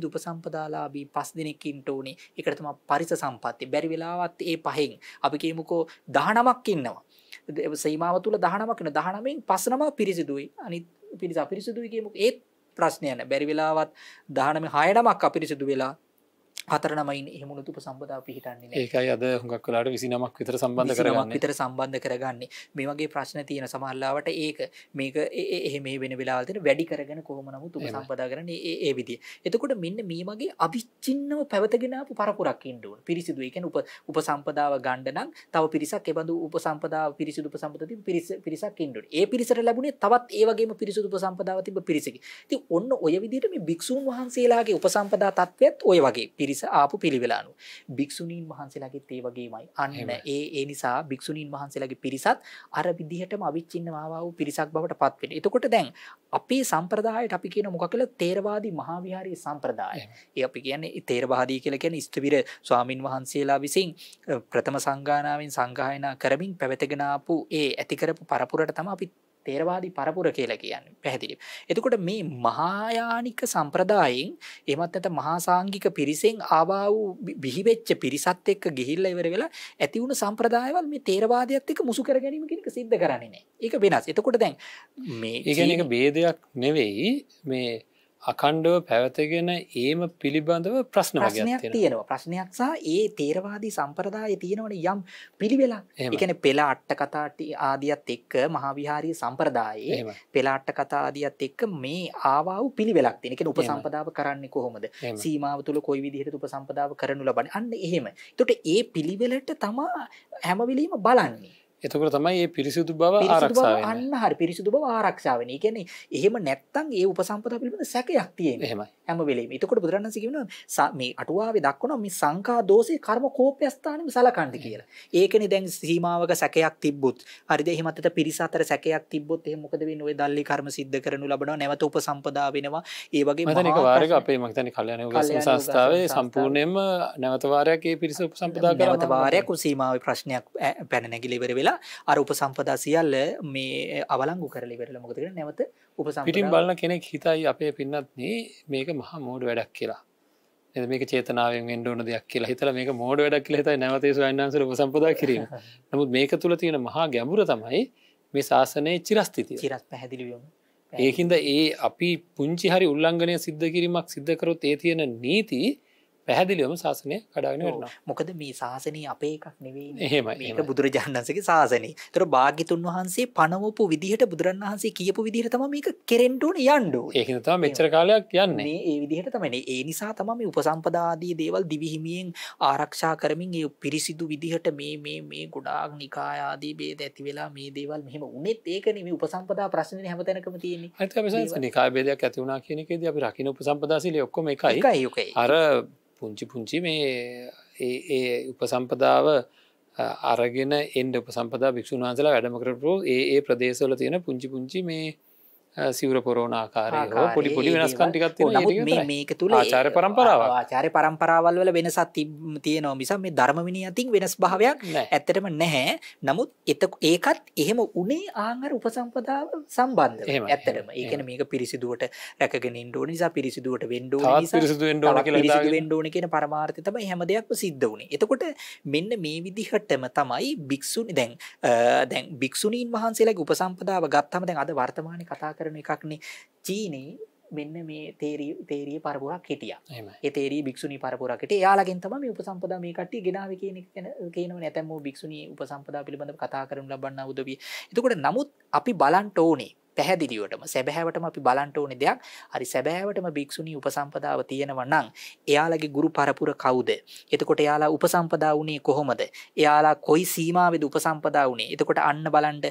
උපසම්පදාලාභී 5 දෙනෙක් ඉන්න ඕනේ. ඒකට තමයි පරිස සම්පatti. බැරි වෙලාවත් ඒ පහෙන් අපි කියමුකෝ 19ක් ඉන්නවා. සීමාව තුල 19ක් ඉන්න 19න් 5 නම පිරිසිදුයි. අනිත් පිරිස අපිරිසිදුයි කියමුකෝ. ඒත් ප්‍රශ්නයක් නැහැ. බැරි වෙලාවත් 19 6 නමක් අපිරිසිදු වෙලා 4 නමයින් එහෙම උණු උපසම්පදාව පිහිටන්නේ නැහැ. ඒකයි අද හුඟක් වෙලාවට 29ක් විතර සම්බන්ධ කරගන්නේ. 29ක් විතර සම්බන්ධ කරගන්නේ. මේ වගේ ප්‍රශ්න තියෙන සමහරවිට මේක එහෙම වෙන වෙලාවල් තියෙන වැඩි කරගෙන කොහොම නමුත් උපසම්පදා කරන්නේ ඒ විදිය. එතකොට මෙන්න මේ වගේ අවිච්ඡින්නව පැවතගෙන ආපු පරපුරක් ඉන්න ඕන. පිරිසිදු. ඒ කියන්නේ උපසම්පදාව ගන්න නම් තව පිරිසක් එබඳු උපසම්පදාව පිරිසිදු උපසම්පදාව පිරිසක් ඉන්න ඕනේ. ඒ පිරිසට ලැබුණේ තවත් ඒ වගේම පිරිසිදු උපසම්පදාව තිබ්බ පිරිසකි. ඉතින් ඔන්න ඔය විදිහට මේ භික්ෂුන් වහන්සේලාගේ උපසම්පදා තත්වයත් ඔය වගේ පිරිස ආපු පිළිවෙල අනුව භික්ෂුණීන් වහන්සේලාගෙත් ඒ වගේමයි. අන්න ඒ නිසා භික්ෂුණීන් වහන්සේලාගේ පිරිසත් අර විදිහටම අවිච්ඡින්නව ආවා වූ පිරිසක් බවට පත් වෙනවා. එතකොට දැන් අපේ සම්ප්‍රදායට අපි කියන මොකක් කියලා තේරවාදී මහා විහාරීය සම්ප්‍රදාය. ඒ අපි කියන්නේ තේරවාදී කියලා කියන්නේ ස්ථවිර ස්වාමින් වහන්සේලා විසින් ප්‍රථම සංඝානාවෙන් සංඝායනා කරමින් පැවතගෙන ආපු ඒ ඇති කරපු පරපුරට තමයි අපි තේරවාදී පරපුර කියලා කියන්නේ. පැහැදිලිව. එතකොට මේ මහායානික සම්ප්‍රදායෙන් එහෙමත් නැත්නම් මහා සාංගික පිරිසෙන් ආවා වූ බිහිවෙච්ච පිරිසත් එක්ක ගිහිල්ලා ඉවර වෙලා ඇති වුණු සම්ප්‍රදායවල මේ තේරවාදයත් එක්ක මුසු කර ගැනීම කියන එක සිද්ධ කරන්නේ නැහැ. ඒක වෙනස්. එතකොට දැන් මේ ඒ කියන්නේ ඒක ભેදයක් නෙවෙයි. මේ අකණ්ඩව පැවතගෙන ඒම පිළිබඳව ප්‍රශ්න වගේක් ප්‍රශ්නයක් තියෙනවා. තියෙනවා. ප්‍රශ්නයක් සහ ඒ තේරවාදී සම්ප්‍රදායේ තියෙනවනේ යම් පිළිවෙලක්. එහෙමයි. ඒ කියන්නේ පෙළ අට කතා ආදියත් එක්ක මහා විහාරීය සම්ප්‍රදායේ එහෙමයි. පෙළ අට කතා ආදියත් එක්ක මේ ආවා වූ පිළිවෙලක් තියෙන. ඒ කියන්නේ එහෙමයි. උපසම්පදාව කරන්නේ කොහොමද? එහෙමයි. සීමාව තුල කොයි විදිහට උපසම්පදාව කරනු ලබන්නේ? අන්න එහෙම. ඒකට ඒ පිළිවෙලට තමයි හැම වෙලෙම බලන්නේ. එතකොට තමයි මේ පිරිසිදු බව පිරිසිදු ආරක්ෂා බව වෙන්නේ. අන්න හරි පිරිසිදු බව ආරක්ෂා වෙන්නේ. ඒ කියන්නේ එහෙම නැත්තම් ඒ උපසම්පදා පිළිබඳ සැකයක් තියෙනවා. එහෙමයි. හැම වෙලෙම. එතකොට බුදුරණන්සේ කියනවා මේ අටුවාවේ දක්වනවා මේ සංකා දෝෂේ කර්ම කෝප්‍යස්ථානෙම සලකන්න කියලා. ඒකනේ දැන් සීමාවක සැකයක් තිබ්බොත් හරිද එහෙමත් නැත්නම් පිරිස අතර සැකයක් තිබ්බොත් එහෙනම් මොකද වෙන්නේ? ඔය දල්ලි කර්ම සිද්ධ කරනු ලබනවා නැවත උපසම්පදා වෙනවා. ඒ වගේ මම හිතන්නේ එක වාරයක අපේ මම හිතන්නේ කල්යාණ යෝග සංස්ථාවේ සම්පූර්ණයෙන්ම නැවත වාරයක් මේ පිරිස උපසම්පදා කරනවා. නැවත වාරයක් සීමාවේ ප්‍රශ්නයක් පැන නැගිලා ඉවර වෙලා අර උපසම්පදා සියල්ල මේ අවලංගු කරලා ඉවරලා මොකද කරන්නේ? නැවත උපසම්පදා පිටින් බලන කෙනෙක් හිතයි අපේ පින්නත්නේ මේක මහා මෝඩ වැඩක් කියලා. නේද? මේක චේතනාවෙන් වෙන්න ඕන දෙයක් කියලා හිතලා මේක මෝඩ වැඩක් කියලා හිතයි නැවත ඒ ස්වයංාංශල උපසම්පදා කිරීම. නමුත් මේක තුල තියෙන මහා ගැඹුර තමයි මේ ශාසනයේ චිරස්ථිතිය. චිරස් පැහැදිලිවම. ඒකින්ද ඒ අපි පුංචි හරි උල්ලංඝනය සිද්ධ කිරීමක් සිද්ධ කරොත් ඒ තියෙන නීති පැහැදිලිවම ශාසනය කඩාගෙන වෙනවා. මොකද මේ ශාසනය අපේ එකක් නෙවෙයි. එහෙමයි. මේක බුදුරජාණන් වහන්සේගේ ශාසනය. ඒතර භාග්‍යතුන් වහන්සේ පණවපු විදිහට බුදුරජාණන් වහන්සේ කියපු විදිහට තමයි මේක කෙරෙන්න ඕනේ යන්න ඕනේ. ඒකින්ද තමයි මෙච්චර කාලයක් යන්නේ. මේ ඒ විදිහට තමයි. ඒ නිසා තමයි මේ උපසම්පදා ආදී දේවල් දිවි හිමියෙන් ආරක්ෂා කරමින් ඒ පිරිසිදු විදිහට මේ ගොඩාක් නිකාය ආදී ભેද ඇති වෙලා මේ දේවල් මෙහෙම උනේත් ඒකනේ මේ උපසම්පදා ප්‍රශ්නේ හැමතැනකම තියෙන්නේ. හරිද? අපි සංස් නිකාය ભેදයක් ඇති වුණා කියන එකේදී අපි රකින්න උපසම්පදා සීලය ඔක්කොම එකයි. එකයි. අර පුංචි මේ ඒ උපසම්පදාව අරගෙන එන්න උපසම්පදා භික්ෂුන් වහන්සේලා වැඩම කරපු ඒ ප්‍රදේශවල තියෙන පුංචි මේ සිවුර පොරෝණ ආකාරය හෝ පොඩි වෙනස්කම් ටිකක් තියෙනවා. නමුත් මේක තුල ආචාර්ය පරම්පරාවක්. ආචාර්ය පරම්පරාවල් වල වෙනසක් තියෙනවා මිස මේ ධර්ම විනය අතින් වෙනස් භාවයක් ඇත්තටම නැහැ. නමුත් ඒකත් එහෙම උනේ ආන්ගර උපසම්පදාව සම්බන්ධව. ඇත්තටම. ඒ කියන්නේ මේක පිරිසිදුවට රැකගෙන ඉන්න ඕන නිසා පිරිසිදුවට වෙන්න ඕන නිසා පිරිසිදු වෙන්න ඕන කියලා පිරිසිදු වෙන්න ඕන කියන පරමාර්ථය තමයි හැම දෙයක්ම සිද්ධ වුනේ. එතකොට මෙන්න මේ විදිහටම තමයි භික්ෂුනි දැන් භික්ෂුණීන් වහන්සේලාගේ උපසම්පදාව ගත්තම දැන් අද වර්තමානයේ කතා කරන එකක්නේ චීනේ මෙන්න මේ තේරිය පරපුරක් හිටියා. ඒ තේරිය භික්ෂුණී පරපුරක් හිටියා. එයාලගෙන් තමයි මේ උපසම්පදා මේ කට්ටිය ගෙනාවේ කියන එක කියනවනේ. නැත්නම් මො භික්ෂුණී උපසම්පදා පිළිබඳව කතා කරනු ලබන්නා උදවිය. එතකොට නමුත් අපි බලන්න ඕනේ පැහැදිලිවටම සැබෑවටම අපි බලන්න ඕනේ දෙයක්. හරි සැබෑවටම භික්ෂුණී උපසම්පදාව තියෙනවා නම් එයාලගේ ගුරු පරපුර කවුද? එතකොට එයාලා උපසම්පදා වුණේ කොහොමද? එයාලා කොයි සීමාවෙද උපසම්පදා වුණේ? එතකොට අන්න බලන්න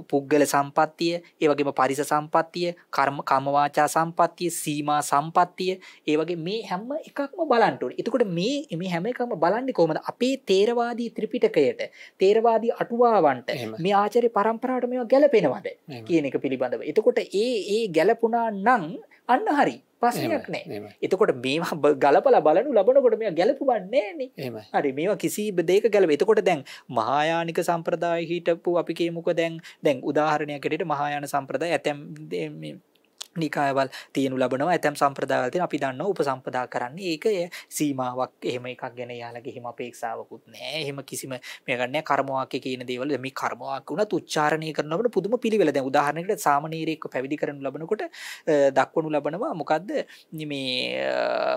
පුද්ගල සම්පත්තිය, ඒ වගේම පරිස සම්පත්තිය, කම්ම වාචා සම්පත්තිය, සීමා සම්පත්තිය, ඒ වගේ මේ හැම එකක්ම බලන්න ඕනේ. එතකොට මේ හැම එකක්ම බලන්නේ කොහොමද? අපේ තේරවාදී ත්‍රිපිටකයට, තේරවාදී අටුවාවන්ට මේ ආචාර්ය පරම්පරාවට මේවා ගැලපෙනවද කියන එක පිළිබඳව. එතකොට ඒ ගැලපුණා නම් අන්න හරි ප්‍රශ්නයක් නැහැ. එතකොට මේවා ගලපලා බලනු ලබනකොට මේවා ගැලපුවන්නේ නැහනේ. හරි මේවා කිසි දෙයක ගැලපෙ. එතකොට දැන් මහායානික සම්ප්‍රදාය හිටපු අපි කියමුකෝ දැන් උදාහරණයක් ඇටියට මහායාන සම්ප්‍රදාය ඇතැම් මේ නිකායවල තියෙනු ලබනවා. ඇතැම් සම්ප්‍රදායවල තියෙන අපි දන්නවා උපසම්පදා කරන්නේ ඒක සීමාවක් එහෙම එකක් ගැන යාලගේ හිම අපේක්ෂාවකුත් නැහැ. එහෙම කිසිම මේක නැහැ. කර්ම වාක්‍ය කියන දේවල් මේ කර්ම වාක්‍ය උනත් උච්චාරණය කරනකොට පුදුම පිළිවෙල. දැන් උදාහරණයකට සාමණේරයෙක්ව පැවිදි කරනු ලබනකොට දක්වනු ලබනවා මොකද්ද මේ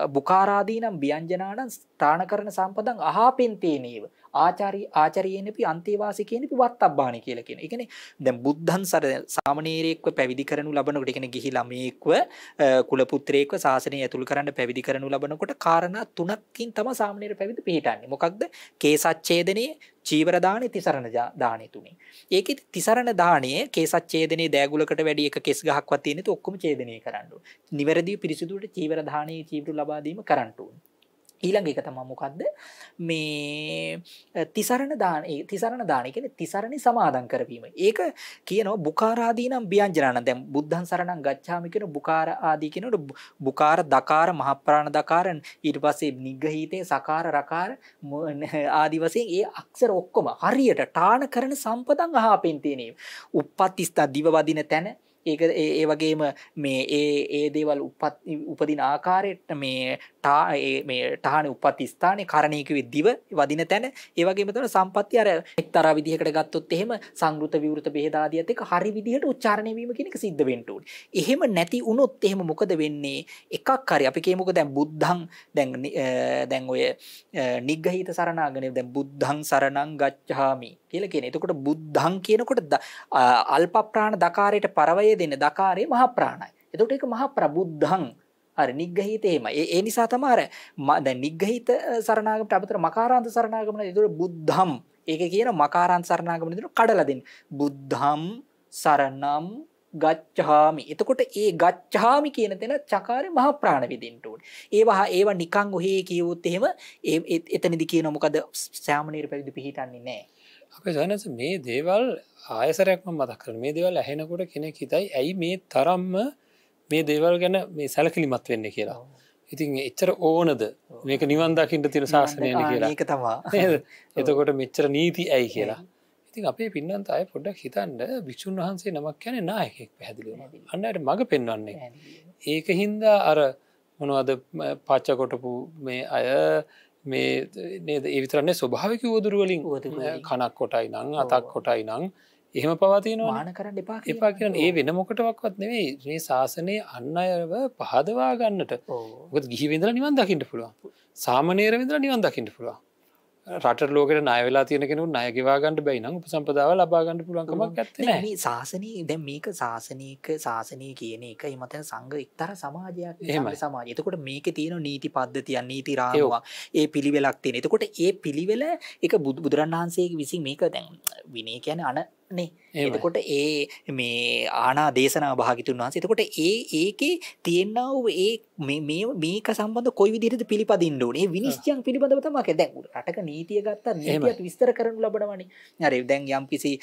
බුකාරාදී නම් ව්‍යංජනානම් ස්ථාන කරන සම්පදන් අහාපෙන්තේනේව ආචාර්යේනපි අන්තේවාසිකේනපි වත්තබ්බාණි කියලා කියන. ඒ කියන්නේ දැන් බුද්ධං සර සාමණේරයෙක්ව පැවිදි කරනු ලබනකොට ඒ කියන්නේ ගිහි ළමයෙක්ව කුල පුත්‍රයෙක්ව ශාසනය ඇතුළු කරන්න පැවිදි කරනු ලබනකොට කාරණා තුනකින් තමයි සාමණේර පැවිදි පිළිටන්නේ. මොකක්ද? කේසච්ඡේදනේ, චීවර දානේ, තිසරණ දානේ තුනේ. ඒකේ තිසරණ දානේ කේසච්ඡේදනේ දෑගුලකට වැඩි එක කෙස් ගහක්වත් තියෙන තු ඔක්කොම ඡේදනය කරන්න ඕන. නිවැරදිව පිරිසිදුවට චීවර දානේ චීවර ලබා දීම කරන්න ඕන. ඊළඟ එක තමයි මොකද්ද මේ තිසරණ දාන කියන්නේ තිසරණේ සමාදන් කරවීම. ඒක කියනවා බුකාරාදී නම් ව්‍යංජනාන. දැන් බුද්ධං සරණං ගච්ඡාමි කියන බුකාර ආදී කියනකොට බුකාර දකාර මහප්‍රාණ දකාර ඊට පස්සේ නිග්ගහීතේ සකාර රකාර ආදී වශයෙන් ඒ අක්ෂර ඔක්කොම හරියට ටාන කරන සම්පදන් අහපෙන් තියෙනේ. උප්පත්තිස්ත දිව වදින තැන ඒක ඒ වගේම මේ ඒ දේවල් උපදින ආකාරයට මේ ටහනේ උපත් ස්ථානයේ කරණීය කිව්වේ දිව වදින තැන ඒ වගේම තමයි සම්පත්තිය අර එක්තරා විදිහකට ගත්තොත් එහෙම සංගෘත විවෘත බෙහෙත ආදියත් එක්ක හරි විදිහට උච්චාරණය වීම කියන එක සිද්ධ වෙන්න ඕනේ. එහෙම නැති වුණොත් එහෙම මොකද වෙන්නේ? එකක් හරි අපි කියමුකෝ දැන් බුද්ධං දැන් ඔය නිග්ගහිත සරණාගමනේ දැන් බුද්ධං සරණං ගච්ඡාමි කියලා කියන. එතකොට බුද්ධං කියනකොට අල්ප ප්‍රාණ දකාරයට පරවය දෙන දකාරේ මහ ප්‍රාණයි. එතකොට ඒක මහ ප්‍රබුද්ධං හරි නිග්ගහිත එහෙමයි. ඒ නිසා තමයි අර දැන් නිග්ගහිත සරණාගමට අපතර මකාරාන්ත සරණාගමන ඒතකොට බුද්ධම් ඒක කියන මකාරාන්ත සරණාගමන දෙන කඩලා දෙන්න. බුද්ධම් සරණම් ගච්ඡාමි. එතකොට ඒ ගච්ඡාමි කියන තැන චකාරේ මහ ප්‍රාණ විදින්න ඕනේ. ඒවා නිකන් ඔහේ කියවොත් එහෙම එතනදි කියන මොකද සාමනීර පැවිදි පිහිටන්නේ නැහැ. අපේ සයනස මේ දේවල් ආයසරයක් මම මතක් කරනවා. මේ දේවල් ඇහෙනකොට කෙනෙක් හිතයි ඇයි මේ තරම්ම මේ දේවල් ගැන මේ සැලකිලිමත් වෙන්නේ කියලා. ඉතින් එච්චර ඕනද මේක නිවන් දකින්න තියෙන ශාසනයනේ කියලා. ඒක තමයි. නේද? එතකොට මෙච්චර නීති ඇයි කියලා. ඉතින් අපේ පින්නන්ත අය පොඩ්ඩක් හිතන්න වික්ෂුන් වහන්සේ නමක් කියන්නේ නායකයෙක් පැහැදිලිවම. අන්නයට මඟ පෙන්වන්නේ. ඒකින්ද අර මොනවද පාච්ච කොටපු මේ අය මේ නේද ඒ විතරනේ ස්වභාවික උවදුරු වලින් කනක් කොටයි නම් අතක් කොටයි නම් එහෙම පවා තියෙනවා. මාන කරන්න එපා කියන්නේ ඒ වෙන මොකටවත් නෙවෙයි මේ ශාසනයේ අන් අයව පහදවා ගන්නට. මොකද ගිහි විඳලා නිවන් දකින්න පුළුවන්. සාමණේර විඳලා නිවන් දකින්න පුළුවන්. රටට ලෝකෙට ණය වෙලා තියෙන කෙනෙකුට ණය ගෙවා ගන්න බැයි නම් උපසම්පදාව ලබා ගන්න පුළුවන් කමක් නැත්තේ නෑ. මේ ශාසනීය දැන් මේක ශාසනීය කියන එක එමතන සංඝ එක්තරා සමාජයක් සමාජය. එතකොට මේකේ තියෙන නීති පද්ධතියක් නීති රාමුවක් ඒ පිළිවෙලක් තියෙන. එතකොට ඒ පිළිවෙල එක බුදුරණන් වහන්සේගේ විසින් මේක දැන් විනය කියන්නේ නේ. එතකොට ඒ මේ ආනා දේශනා භාගිතුන් වහන්සේ එතකොට ඒකේ තියෙනා වූ මේක සම්බන්ධ කොයි විදිහටද පිළිපදින්න ඕනේ ඒ විනිශ්චයන් පිළිබඳව තමයි දැන් රටක නීතිය ගත්තා නීතියත් විස්තර කරනු ලබනවනේ. හරි දැන් යම් කිසි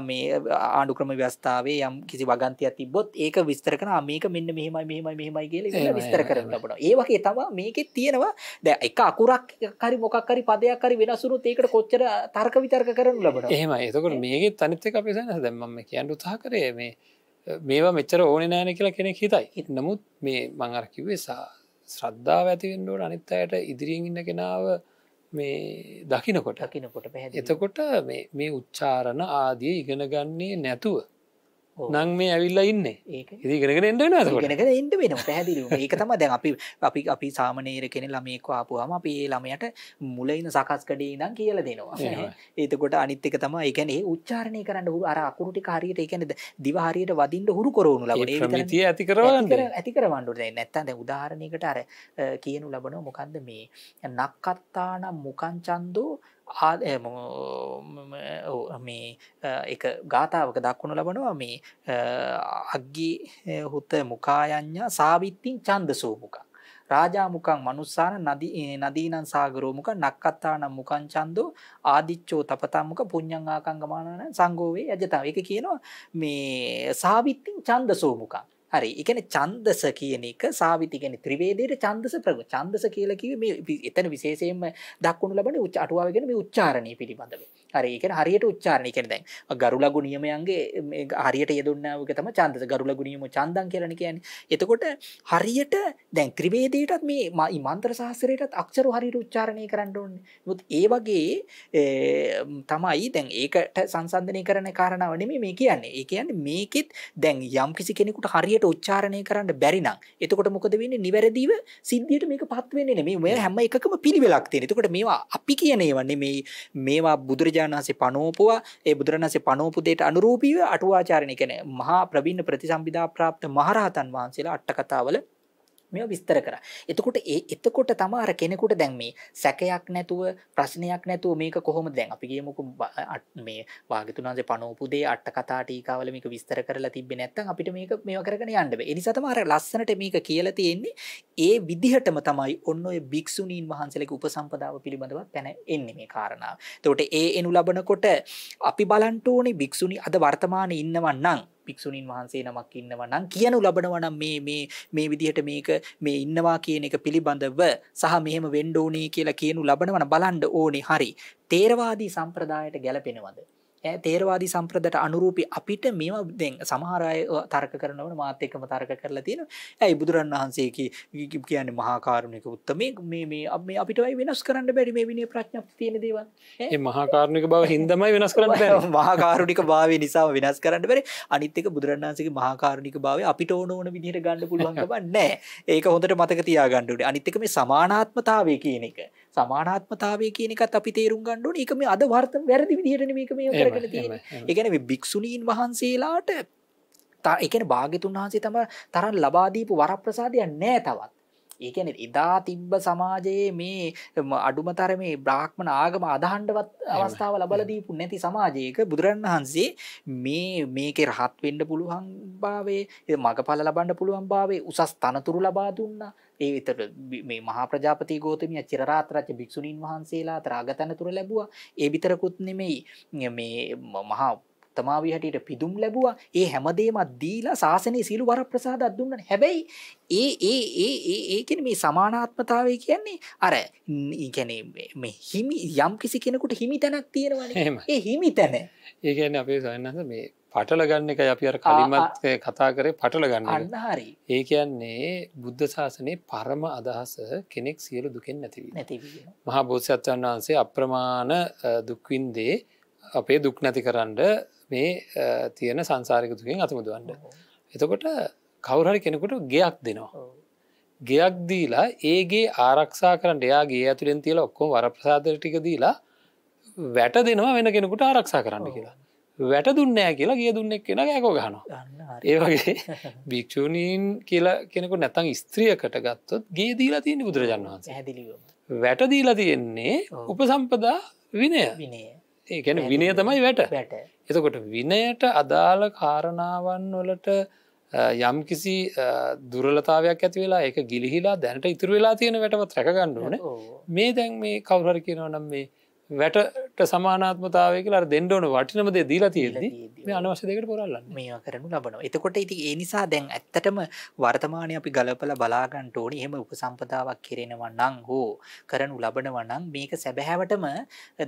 මේ ආණ්ඩු ක්‍රම ව්‍යවස්ථාවේ යම් කිසි වගන්තියක් තිබ්බොත් ඒක විස්තර කරනවා මේක මෙන්න මෙහෙමයි කියලා ඒක විස්තර කරනු ලබනවා. ඒ වගේ තමයි මේකේ තියෙනවා දැන් එක අකුරක් හරි මොකක් හරි පදයක් හරි වෙනස් වුණොත් ඒකට කොච්චර තර්ක විතර්ක කරනු ලබනවා. එහෙමයි. එතකොට මේකෙත් අනිත් එක අපේ සයනස දැන් මම කියන්න උත්සාහ කරේ මේවා මෙච්චර ඕනේ නැහැ කියලා කෙනෙක් හිතයි. නමුත් මේ මම අර කිව්වේ ශ්‍රද්ධාව ඇති වෙන්න ඕන අනිත් අයට ඉදිරියෙන් ඉන්න කෙනාව මේ දකින්නකොට පැහැදිලි. එතකොට මේ උච්චාරණ ආදී ඉගෙන ගන්නේ නැතුව නම් මේ ඇවිල්ලා ඉන්නේ. ඒක ඉගෙනගෙන එන්න වෙනවා එතකොට. ඉගෙනගෙන එන්න වෙනවා පැහැදිලිව. ඒක තමයි දැන් අපි සාමනීර කෙනෙක් ළමයෙක් ආපුවාම අපි ඒ ළමයට මුලින් සකස් කඩේ ඉඳන් කියලා දෙනවා. එතකොට අනිත් එක තමයි ඒ කියන්නේ ඒ උච්චාරණය කරන්න අර අකුරු ටික හරියට ඒ කියන්නේ දිව හරියට වදින්න හුරු කරවනු ලබන. ඒ ප්‍රමිතිය ඇති කරවන්න. ඇති කරවන්න ඕනේ. නැත්තම් දැන් උදාහරණයකට අර කියනු ලබනවා මොකන්ද මේ නක්කත්තාන මුකං චන්දෝ මේ එක ගාථාවක දක්වනු ලබනවා මේ අග්ගි හුත මුකායඤ්ඤා සාවිත්තිං ඡන්දසෝ මුකං රාජා මුකං මනුස්සාන නදීනං සාගරෝ මුකං නක්කත්තාන මුකං ඡන්දෝ ආදිච්චෝ තපතං මුක පුඤ්ඤං ආකංගමානන සංගෝවේ යජතා. ඒක කියනවා මේ සාවිත්තිං ඡන්දසෝ මුකං. හරි. ඒ කියන්නේ ඡන්දස කියන එක සාවිති කියන්නේ ත්‍රිවේදයේ ඡන්දස ප්‍රගුණ. ඡන්දස කියලා කිව්වේ මේ එතන විශේෂයෙන්ම දක්වනු ලබන්නේ අටුවාවේ කියන මේ උච්චාරණය පිළිබඳව. හරි. ඒ කියන්නේ හරියට උච්චාරණය. ඒ කියන්නේ දැන් ගරුලගු නියමයන්ගේ මේ හරියට යෙදුණා වගේ තමයි ඡන්දස. ගරුලගු නියම ඡන්දං කියලානේ කියන්නේ. එතකොට හරියට දැන් ත්‍රිවේදයටත් මේ මන්ත්‍ර ශාස්ත්‍රයටත් අක්ෂර හරියට උච්චාරණය කරන්න ඕනේ. මොකද ඒ වගේ තමයි දැන් ඒකට සංසන්දනය කරන කාරණාව නෙමෙයි මේ කියන්නේ. ඒ කියන්නේ මේකෙත් දැන් යම් කිසි කෙනෙකුට හරියට උච්චාරණය කරන්න බැරි නම් එතකොට මොකද වෙන්නේ? නිවැරදිව සිද්ධියට මේකපත් වෙන්නේ නෙමෙයි. මේ හැම එකකම පිළිවෙලක් තියෙන. එතකොට මේවා අපි කියන ඒවා නෙමෙයි. මේවා බුදුරජාණන් වහන්සේ පනෝපුවා. ඒ බුදුරජාණන් වහන්සේ පනෝපු දෙයට අනුරූපීව අටුවාචාරණය කියන්නේ මහා ප්‍රවීණ ප්‍රතිසම්පදා પ્રાપ્ત මහරහතන් වහන්සේලා අට කතාවල මේවා විස්තර කරා. එතකොට තමයි අර කෙනෙකුට දැන් මේ සැකයක් නැතුව ප්‍රශ්නයක් නැතුව මේක කොහොමද දැන් අපි කියමුකෝ මේ වාග්යතුන්වහන්සේ පනෝපු දේ අට කතා ටීකාවල මේක විස්තර කරලා තිබ්බේ නැත්නම් අපිට මේවා කරගෙන යන්න බෑ. ඒ නිසා තමයි අර ලස්සනට මේක කියලා තියෙන්නේ. ඒ විදිහටම තමයි ඔන්න ඔය භික්ෂුණීන් වහන්සේලගේ උපසම්පදාව පිළිබඳව පැන එන්නේ මේ කාරණාව. එතකොට ඒ එනු ලබනකොට අපි බලන්න ඕනේ භික්ෂුණී අද වර්තමානයේ ඉන්නවා නම් භික්ෂුණීන් වහන්සේ නමක් ඉන්නවා නම් කියනු ලබනවා නම් මේ විදිහට මේක මේ ඉන්නවා කියන එක පිළිබඳව සහ මෙහෙම වෙන්න ඕනේ කියලා කියනු ලබනවා නම් බලන්න ඕනේ. හරි. තේරවාදී සම්ප්‍රදායට ගැලපෙනවද? තේරවාදී සම්ප්‍රදායට අනුරූපී අපිට මේවා දැන් සමහර අය තර්ක කරනවනේ මාත් එක්කම තර්ක කරලා තියෙනවා. ඇයි බුදුරන් වහන්සේ කියන්නේ මහා කාරුණික උත්තමේ මේ අපිට වෙනස් කරන්න බැරි මේ විනය ප්‍රඥප්ති තියෙන දේවල්. ඒ මහා කාරුණික බව හින්දාමයි වෙනස් කරන්න බැරි. මහා කාරුණික භාවය නිසා වෙනස් කරන්න බැරි. අනිත් එක බුදුරන් වහන්සේගේ මහා කාරුණික භාවය අපිට ඕන විදිහට ගන්න පුළුවන් කම නැහැ. ඒක හොඳට මතක තියාගන්න ඕනේ. අනිත් එක මේ සමානාත්මතාවය කියන එක. සමානාත්මතාවය කියන එකත් අපි තේරුම් ගන්න ඕනේ. ඒක මේ අද වැරදි විදිහටනේ මේක මේ කරගෙන තියෙන්නේ. ඒ කියන්නේ මේ භික්ෂුණීන් වහන්සේලාට ඒ කියන්නේ භාග්‍යතුන් වහන්සේ තමයි තරම් ලබා දීපු වරප්‍රසාදයක් නැහැ තවත්. ඒ කියන්නේ එදා තිබ්බ සමාජයේ මේ අඩුමතර මේ බ්‍රාහ්මණ ආගම අදහන්නවත් අවස්ථාව ලබලා දීපු නැති සමාජයක බුදුරන් වහන්සේ මේකේ රහත් වෙන්න පුළුවන් භාවයේ මගඵල ලබන්න පුළුවන් භාවයේ උසස් තනතුරු ලබා දුන්නා. ඒ විතර මේ මහා ප්‍රජාපති ගෞතමිය චිරරාත් රජ භික්ෂුණීන් වහන්සේලා ත්‍රාගතනතුරු ලැබුවා. ඒ විතරකුත් නෙමෙයි මේ මහා තමාවි හැටියට පිදුම් ලැබුවා. ඒ හැමදේම දීලා ශාසනයේ සීල වරප්‍රසාදයක් දුන්නානේ. හැබැයි ඒ කියන්නේ මේ සමානාත්මතාවය කියන්නේ අර කියන්නේ මේ හිමි යම් කිසි කෙනෙකුට හිමි තැනක් තියෙනවනේ. ඒ හිමි තැන. ඒ කියන්නේ අපේ සයන්නස මේ පටල ගන්න එකයි අපි අර කලින්මත් කතා කරේ පටල ගන්න එක. අන්න හරි. ඒ කියන්නේ බුද්ධ ශාසනයේ පරම අදහස කෙනෙක් සියලු දුකෙන් නැතිවීම. මහා බෝසත්ණන් වහන්සේ අප්‍රමාණ දුක් විඳේ අපේ දුක් නැතිකරන්න මේ තියෙන සංසාරික දුකෙන් අතමුදවන්න. එතකොට කවුරු හරි කෙනෙකුට ගෙයක් දෙනවා. ගෙයක් දීලා ඒ ගේ ආරක්ෂා කරන්න එයා ගේ ඇතුලෙන් තියලා ඔක්කොම වරප්‍රසාද ටික දීලා වැට දෙනවා වෙන කෙනෙකුට ආරක්ෂා කරන්න කියලා. වැට දුන්නේ නැහැ කියලා ගේ දුන්නේ කෙනා ගෑකෝ ගහනවා. ඒ වගේ භික්ෂුණීන් කියලා කෙනෙකුට නැත්නම් ස්ත්‍රියකට ගත්තොත් ගේ දීලා තියෙන්නේ බුදුරජාණන් වහන්සේ. පැහැදිලිවම. වැට දීලා තියෙන්නේ උපසම්පදා විනය. ඒ කියන්නේ විනය තමයි වැට. එතකොට විනයට අදාළ කාරණාවන් වලට යම් කිසි දුර්වලතාවයක් ඇති වෙලා ඒක ගිලිහිලා දැනට ඉතුරු වෙලා තියෙන වැටවත් රැක ගන්න ඕනේ. මේ දැන් මේ කවුරු හරි කියනවා නම් මේ වැටට සමානාත්මතාවය කියලා අර දෙන්න ඕන වටිනම දේ දීලා තියෙද්දි මේ අනවශ්‍ය දෙයකට පොරල්ලන්නේ. මේවා කරනු ලබනවා. එතකොට ඉතින් ඒ නිසා දැන් ඇත්තටම වර්තමානයේ අපි ගලපලා බලා ගන්න ඕනේ. එහෙම උපසම්පදාවක් කෙරෙනවා නම් හෝ කරනු ලබනවා නම් මේක සැබෑවටම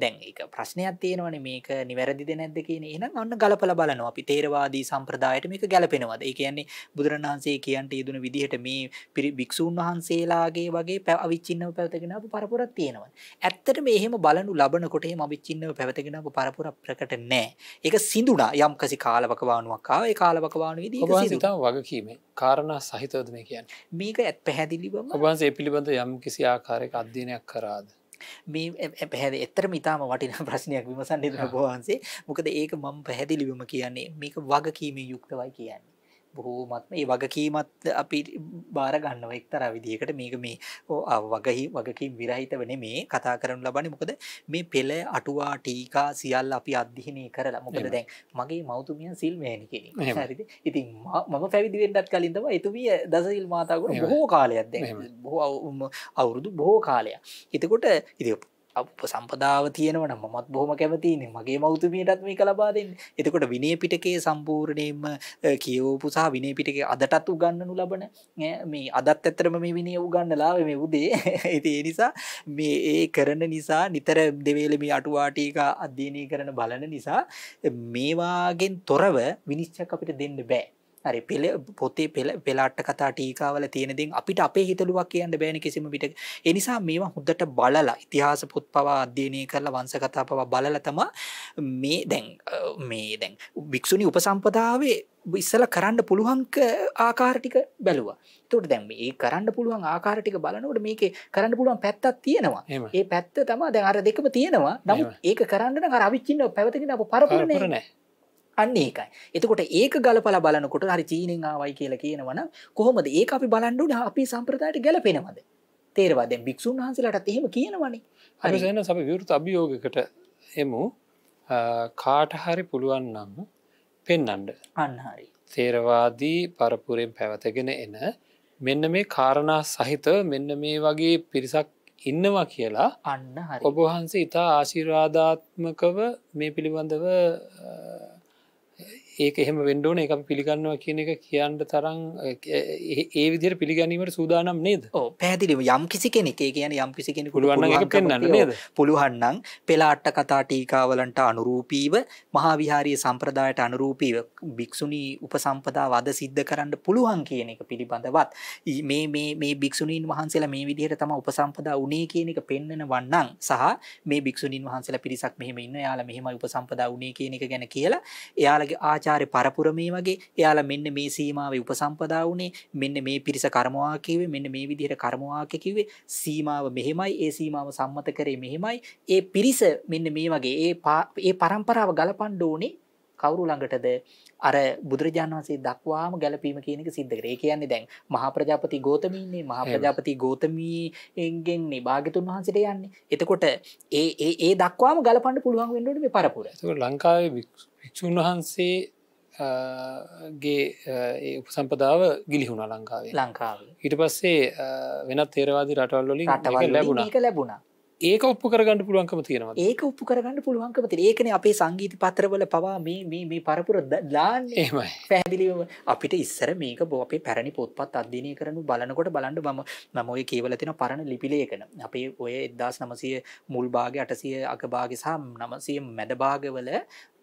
දැන් ඒක ප්‍රශ්නයක් තියෙනවනේ මේක නිවැරදිද නැද්ද කියන. එහෙනම් අන්න ගලපලා බලනවා. අපි තේරවාදී සම්ප්‍රදායට මේක ගැලපෙනවද? ඒ කියන්නේ බුදුරණවහන්සේ කියන්ට යෙදුන විදිහට මේ භික්ෂූන් වහන්සේලාගේ වගේ අවිච්ඡින්නව පැවතගෙන ආපු පරපුරක් තියෙනවා. ඇත්තටම එහෙම බලනු ලබනකොට එහෙම අවිච්ඡින්නව පැවතගෙන ආපු පරපුර ප්‍රකට නැහැ. ඒක සිඳුණා යම්කිසි කාලවකවානුවක් ආවා. ඒ කාලවකවානුවේදී ඒක සිඳුණා. ඔබ වගකීමේ කාරණා සහිතවද මේ කියන්නේ? මේක පැහැදිලිවම ඔබ වහන්සේ ඒ පිළිබඳ යම්කිසි ආකාරයක අධ්‍යයනයක් කරාද? මේ පැහැදිලි ඇත්තටම ඉතාම වටිනා ප්‍රශ්නයක් විමසන්න ඉදලා ඔබ වහන්සේ. මොකද ඒක මම පැහැදිලිවම කියන්නේ මේක වගකීමේ යුක්තවයි කියන්නේ. බොහෝමත්ම ඒ වගකීමත් අපි බාර ගන්නවා එක්තරා විදිහකට. මේක මේ වගකීම් විරහිතව නෙමේ කතා කරනු ලබන්නේ. මොකද මේ පෙළ අටුවා ටීකා සියල්ල අපි අධ්‍යයනය කරලා. මොකද දැන් මගේ මව්තුමිය සිල් මෑණි කෙනෙක්. හරිද? ඉතින් මම පැවිදි වෙන්නත් කලින් තමයි එතුමිය දසසිල් මාතාවකට බොහෝ කාලයක් දැන් බොහෝ අවුරුදු බොහෝ කාලයක්. එතකොට ඉතින් උපසම්පදාව තියෙනවා නම් මමත් බොහොම කැමතියිනේ මගේ මව්තුමියටත් මේක ලබා දෙන්න. එතකොට විනය පිටකයේ සම්පූර්ණයෙන්ම කියවපු සහ විනය පිටකයේ අදටත් උගන්වනු ලබන මේ අදත් ඇත්තටම මේ විනය උගන්වලා මේ උදේ. ඉතින් ඒ නිසා මේ ඒ කරන නිසා නිතර දෙවේලේ මේ අටුවා ටීකා අධ්‍යයනය කරන බලන නිසා මේවාගෙන් තොරව විනිශ්චයක් අපිට දෙන්න බෑ. හරි පොතේ පෙළ අට කතා ටීකාවල තියෙන දේන් අපිට අපේ හිතලුවක් කියන්න බෑනේ කිසිම පිටක. ඒ නිසා මේවා හොඳට බලලා ඉතිහාස පොත් පවා අධ්‍යයනය කරලා වංශ කතා පවා බලලා තමයි මේ දැන් භික්ෂුණී උපසම්පදාවේ ඉස්සලා කරන්න පුළුවන් ආකාර ටික බැලුවා. ඒකට දැන් මේ කරන්න පුළුවන් ආකාර ටික බලනකොට මේකේ කරන්න පුළුවන් පැත්තක් තියෙනවා. ඒ පැත්ත තමයි දැන් අර දෙකම තියෙනවා. නමුත් ඒක කරන්න නම් අර අවිච්ඡින්නව පැවතගෙන අප පරපුර නෑ. අන්න ඒකයි. එතකොට ඒක ගලපලා බලනකොට හරි චීනෙන් ආවයි කියලා කියනවනම් කොහොමද ඒක අපි බලන්න ඕනේ අපේ සම්ප්‍රදායට ගැලපෙනවද? තේරෙනවද? දැන් භික්ෂුන් වහන්සේලාටත් එහෙම කියනවනේ. හරි සෙනස අපි විරුද්ධ අභියෝගයකට එමු. කාට හරි පුළුවන් නම් පෙන්වන්න. අන්න හරි. තේරවාදී පරපුරෙන් පැවතගෙන එන මෙන්න මේ කාරණා සහිත මෙන්න මේ වගේ පිරිසක් ඉන්නවා කියලා අන්න හරි. ඔබ වහන්සේ ඉතා ආශිර්වාදාත්මකව මේ පිළිබඳව ඒක එහෙම වෙන්න ඕනේ ඒක අපි පිළිගන්නවා කියන එක කියන්න තරම් ඒ විදිහට පිළිගැනීමට සූදානම් නේද? ඔව් පැහැදිලිව යම් කිසි කෙනෙක් ඒ කියන්නේ යම් කිසි කෙනෙකුට පුළුවන් නම් ඒක පෙන්වන්න නේද? පුළුවන් නම් පෙළ අට කතා ටීකාවලන්ට අනුරූපීව මහා විහාරීය සම්ප්‍රදායට අනුරූපීව භික්ෂුණී උපසම්පදාව අද සිද්ධ කරන්න පුළුවන් කියන එක පිළිබඳවත් මේ භික්ෂුණීන් වහන්සේලා මේ විදිහට තමයි උපසම්පදා උනේ කියන එක පෙන්වනවන් නම් සහ මේ භික්ෂුණීන් වහන්සේලා පිරිසක් මෙහෙම ඉන්න එයාලා මෙහෙමයි උපසම්පදා උනේ කියන එක ගැන කියලා එයාලගේ ආචාර්ය පරපුර මේ වගේ එයාලා මෙන්න මේ සීමාවේ උපසම්පදා උනේ මෙන්න මේ පිරිස කර්මවා කිව්වේ මෙන්න මේ විදිහට කර්මවා කිව්වේ සීමාව මෙහෙමයි ඒ සීමාව සම්මත කරේ මෙහෙමයි ඒ පිරිස මෙන්න මේ වගේ ඒ පරම්පරාව ගලපන්න ඕනේ කවුරු ළඟටද අර බුදුරජාණන් වහන්සේ දක්වාම ගැලපීම කියන එක සිද්ධ කරේ. ඒ කියන්නේ දැන් මහා ප්‍රජාපති ගෞතමීන්නේ මහා ප්‍රජාපති ගෞතමීගෙන් භාග්‍යතුන් වහන්සේට යන්නේ. එතකොට ඒ දක්වාම ගලපන්න පුළුවන් වෙන්න ඕනේ මේ පරපුර. ඒකෝ ලංකාවේ භික්ෂුන් වහන්සේ ගේ ඒ උපසම්පදාව ගිලිහුණා ලංකාවේ. ඊට පස්සේ වෙනත් තේරවාදී රටවල් වලින් ඒක ලැබුණා. ඒක ඔප්පු කරගන්න පුළුවන්කම තියෙනවා. ඒක ඔප්පු කරගන්න පුළුවන්කම තියෙනවා. ඒකනේ අපේ සංගීත පත්‍රවල පවා මේ පරපුර දාන්නේ. එහෙමයි. පැහැදිලිවම අපිට ඉස්සර මේක අපේ පැරණි පොත්පත් අධ්‍යයනය කරනු බලනකොට බලන්න මම ඔය කියවලා තියෙන පරණ ලිපි ලේඛන. අපේ ඔය 1900 මුල් භාගයේ 800 අග භාගයේ සහ 900 මැද භාගවල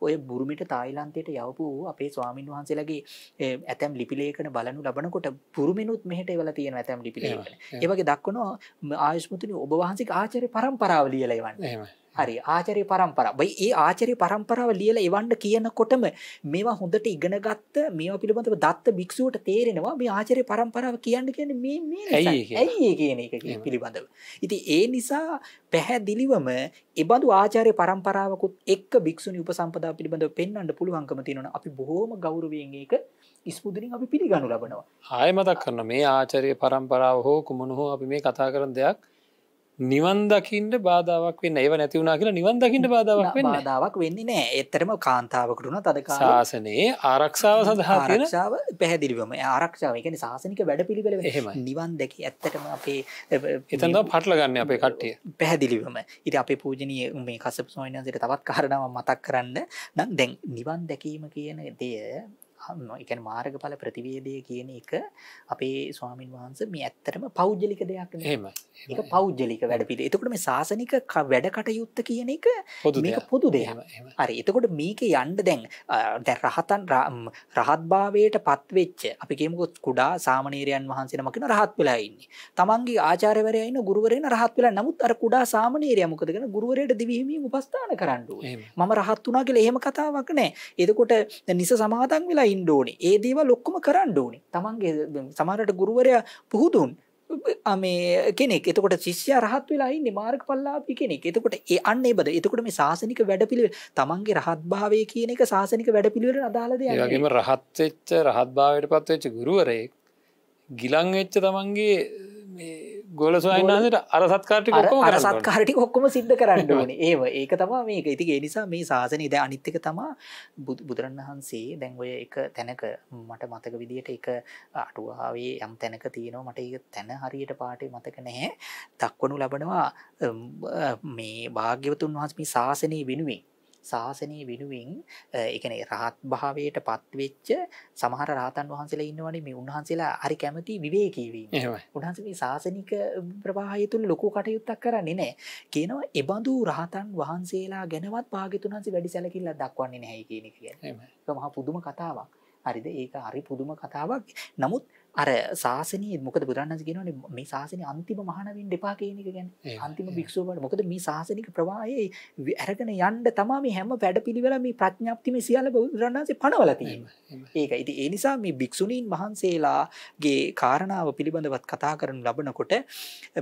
ඔය බුරුමිට තායිලන්තයට යවපු අපේ ස්වාමින් වහන්සේලාගේ ඇතැම් ලිපි ලේඛන බලනු ලබනකොට බුරුමිනුත් මෙහෙට එවලා තියෙන ඇතැම් ලිපි ලේඛන. ඒ වගේ දක්වනවා ආයුෂ්මතුනි ඔබ වහන්සේගේ ආචාර්ය පරම්පරාව ලියලා එවන්නේ. හරි ආචාර්ය පරම්පරාව. බයි ඒ ආචාර්ය පරම්පරාව ලියලා එවන්න කියනකොටම මේවා හොඳට ඉගෙන ගත්ත මේවා පිළිබඳව දත්ත භික්ෂුවට තේරෙනවා මේ ආචාර්ය පරම්පරාව කියන්නේ මේ ඇයි කියන එක පිළිබඳව. ඉතින් ඒ නිසා පැහැදිලිවම ඒ බඳු ආචාර්ය පරම්පරාවකුත් එක්ක භික්ෂුණී උපසම්පදාව පිළිබඳව පෙන්වන්න පුළුවන්කම තියෙනවා. අපි බොහෝම ගෞරවයෙන් ඒක ඉස්මුදුනින් අපි පිළිගනු ලබනවා. ආයෙ මතක් කරනවා මේ ආචාර්ය පරම්පරාව හෝ කුමන හෝ අපි මේ කතා කරන දෙයක් නිවන් දකින්න බාධාවක් වෙන්නේ. ඒව නැති වුණා කියලා නිවන් දකින්න බාධාවක් වෙන්නේ නැහැ. බාධාවක් වෙන්නේ නැහැ. ඒතරම කාන්තාවකට උනත් අද කාලේ ශාසනයේ ආරක්ෂාව සඳහා තියෙන ආරක්ෂාව පැහැදිලිවම ආරක්ෂාව. ඒ කියන්නේ ශාසනික වැඩපිළිවෙල නිවන් දැකී ඇත්තටම අපේ එතන තමයි පටල ගන්න අපේ කට්ටිය. පැහැදිලිවම. ඉතින් අපේ පූජනීය මේ කස්සප ස්වාමීන් වහන්සේට තවත් කාරණාවක් මතක් කරන්න නම් දැන් නිවන් දැකීම කියන දේ එකන මාර්ගඵල ප්‍රතිවේදය කියන එක අපේ ස්වාමින් වහන්සේ මේ ඇත්තටම පෞද්ගලික දෙයක් නෙමෙයි. ඒක පෞද්ගලික වැඩපිළිවෙල. එතකොට මේ සාසනික වැඩ කටයුත්ත කියන එක මේක පොදු දෙයක්. හරි. එතකොට මේකේ යන්න දැන් රහත් භාවයට පත් වෙච්ච අපි කියමුකෝ කුඩා සාමණේරයන් වහන්සේ නමක් කියන රහත් වෙලා ඉන්නේ. තමන්ගේ ආචාර්යවරයා ඉන්න ගුරුවරයා රහත් වෙලා නමුත් අර කුඩා සාමණේරයා මොකද කරන ගුරුවරයාට දිවි හිමින් උපස්ථාන කරන්න ඕනේ. මම රහත් වුණා කියලා එහෙම කතාවක් නැහැ. එතකොට නිස සමාදන් වෙලා ඉන්න ඕනේ. ඒ දේවල් ඔක්කොම කරන්න ඕනේ. තමන්ගේ සමහරට ගුරුවරයා පුහුදුන් මේ කෙනෙක්. එතකොට ශිෂ්‍යයා රහත් වෙලා ඉන්නේ මාර්ගඵලලාභී කෙනෙක්. එතකොට ඒ අන්න ඒ බද. එතකොට මේ සාසනික වැඩපිළිවෙල තමන්ගේ රහත් භාවය කියන එක සාසනික වැඩපිළිවෙලට අදාළ දෙයක්. ඒ වගේම රහත් වෙච්ච රහත් භාවයටපත් වෙච්ච ගුරුවරයෙක් ගිලන් වෙච්ච තමන්ගේ මේ ගෝල ස්වාමීන් වහන්සේට අර සත්කාර ටික ඔක්කොම අර සත්කාර ටික ඔක්කොම සිද්ධ කරන්න ඕනේ. ඒක තමයි මේක. ඉතින් ඒ නිසා මේ ශාසනය දැන් අනිත් එක තමයි බුදුරණවහන්සේ දැන් ඔය එක තැනක මට මතක විදියට එක අටුවාවේ යම් තැනක තියෙනවා මට ඒක තැන හරියට පාඩේ මතක නැහැ. දක්වනු ලබනවා මේ භාග්‍යවතුන් වහන්සේ මේ ශාසනය වෙනුවෙන් ඒ කියන්නේ රහත් භාවයට පත් වෙච්ච සමහර රහතන් වහන්සේලා ඉන්නවනේ මේ උන්වහන්සේලා හරි කැමති විවේකී වීම. උන්වහන්සේ මේ ශාසනික ප්‍රවාහය තුල ලොකු කටයුත්තක් කරන්නේ නැහැ. කියනවා ඒ බඳු රහතන් වහන්සේලා ගැනවත් භාග්‍යතුන් වහන්සේ වැඩි සැලකිල්ලක් දක්වන්නේ නැහැ කියන එක කියන්නේ. ඒක මහා පුදුම කතාවක්. හරිද? ඒක හරි පුදුම කතාවක්. නමුත් අර ශාසනයේ මොකද බුදුරණන්සේ කියනවානේ මේ ශාසනයේ අන්තිම මහාන වෙන්න එපා කියන එක කියන්නේ. අන්තිම භික්ෂුව වල මොකද මේ ශාසනික ප්‍රවාහයේ අරගෙන යන්න තමයි මේ හැම වැඩපිළිවෙල මේ ප්‍රඥාප්ති මේ සියල්ල බුදුරණන්සේ පනවලා තියෙන්නේ. ඒක. ඉතින් ඒ නිසා මේ භික්ෂුණීන් වහන්සේලාගේ කාරණාව පිළිබඳවත් කතා කරන ලබනකොට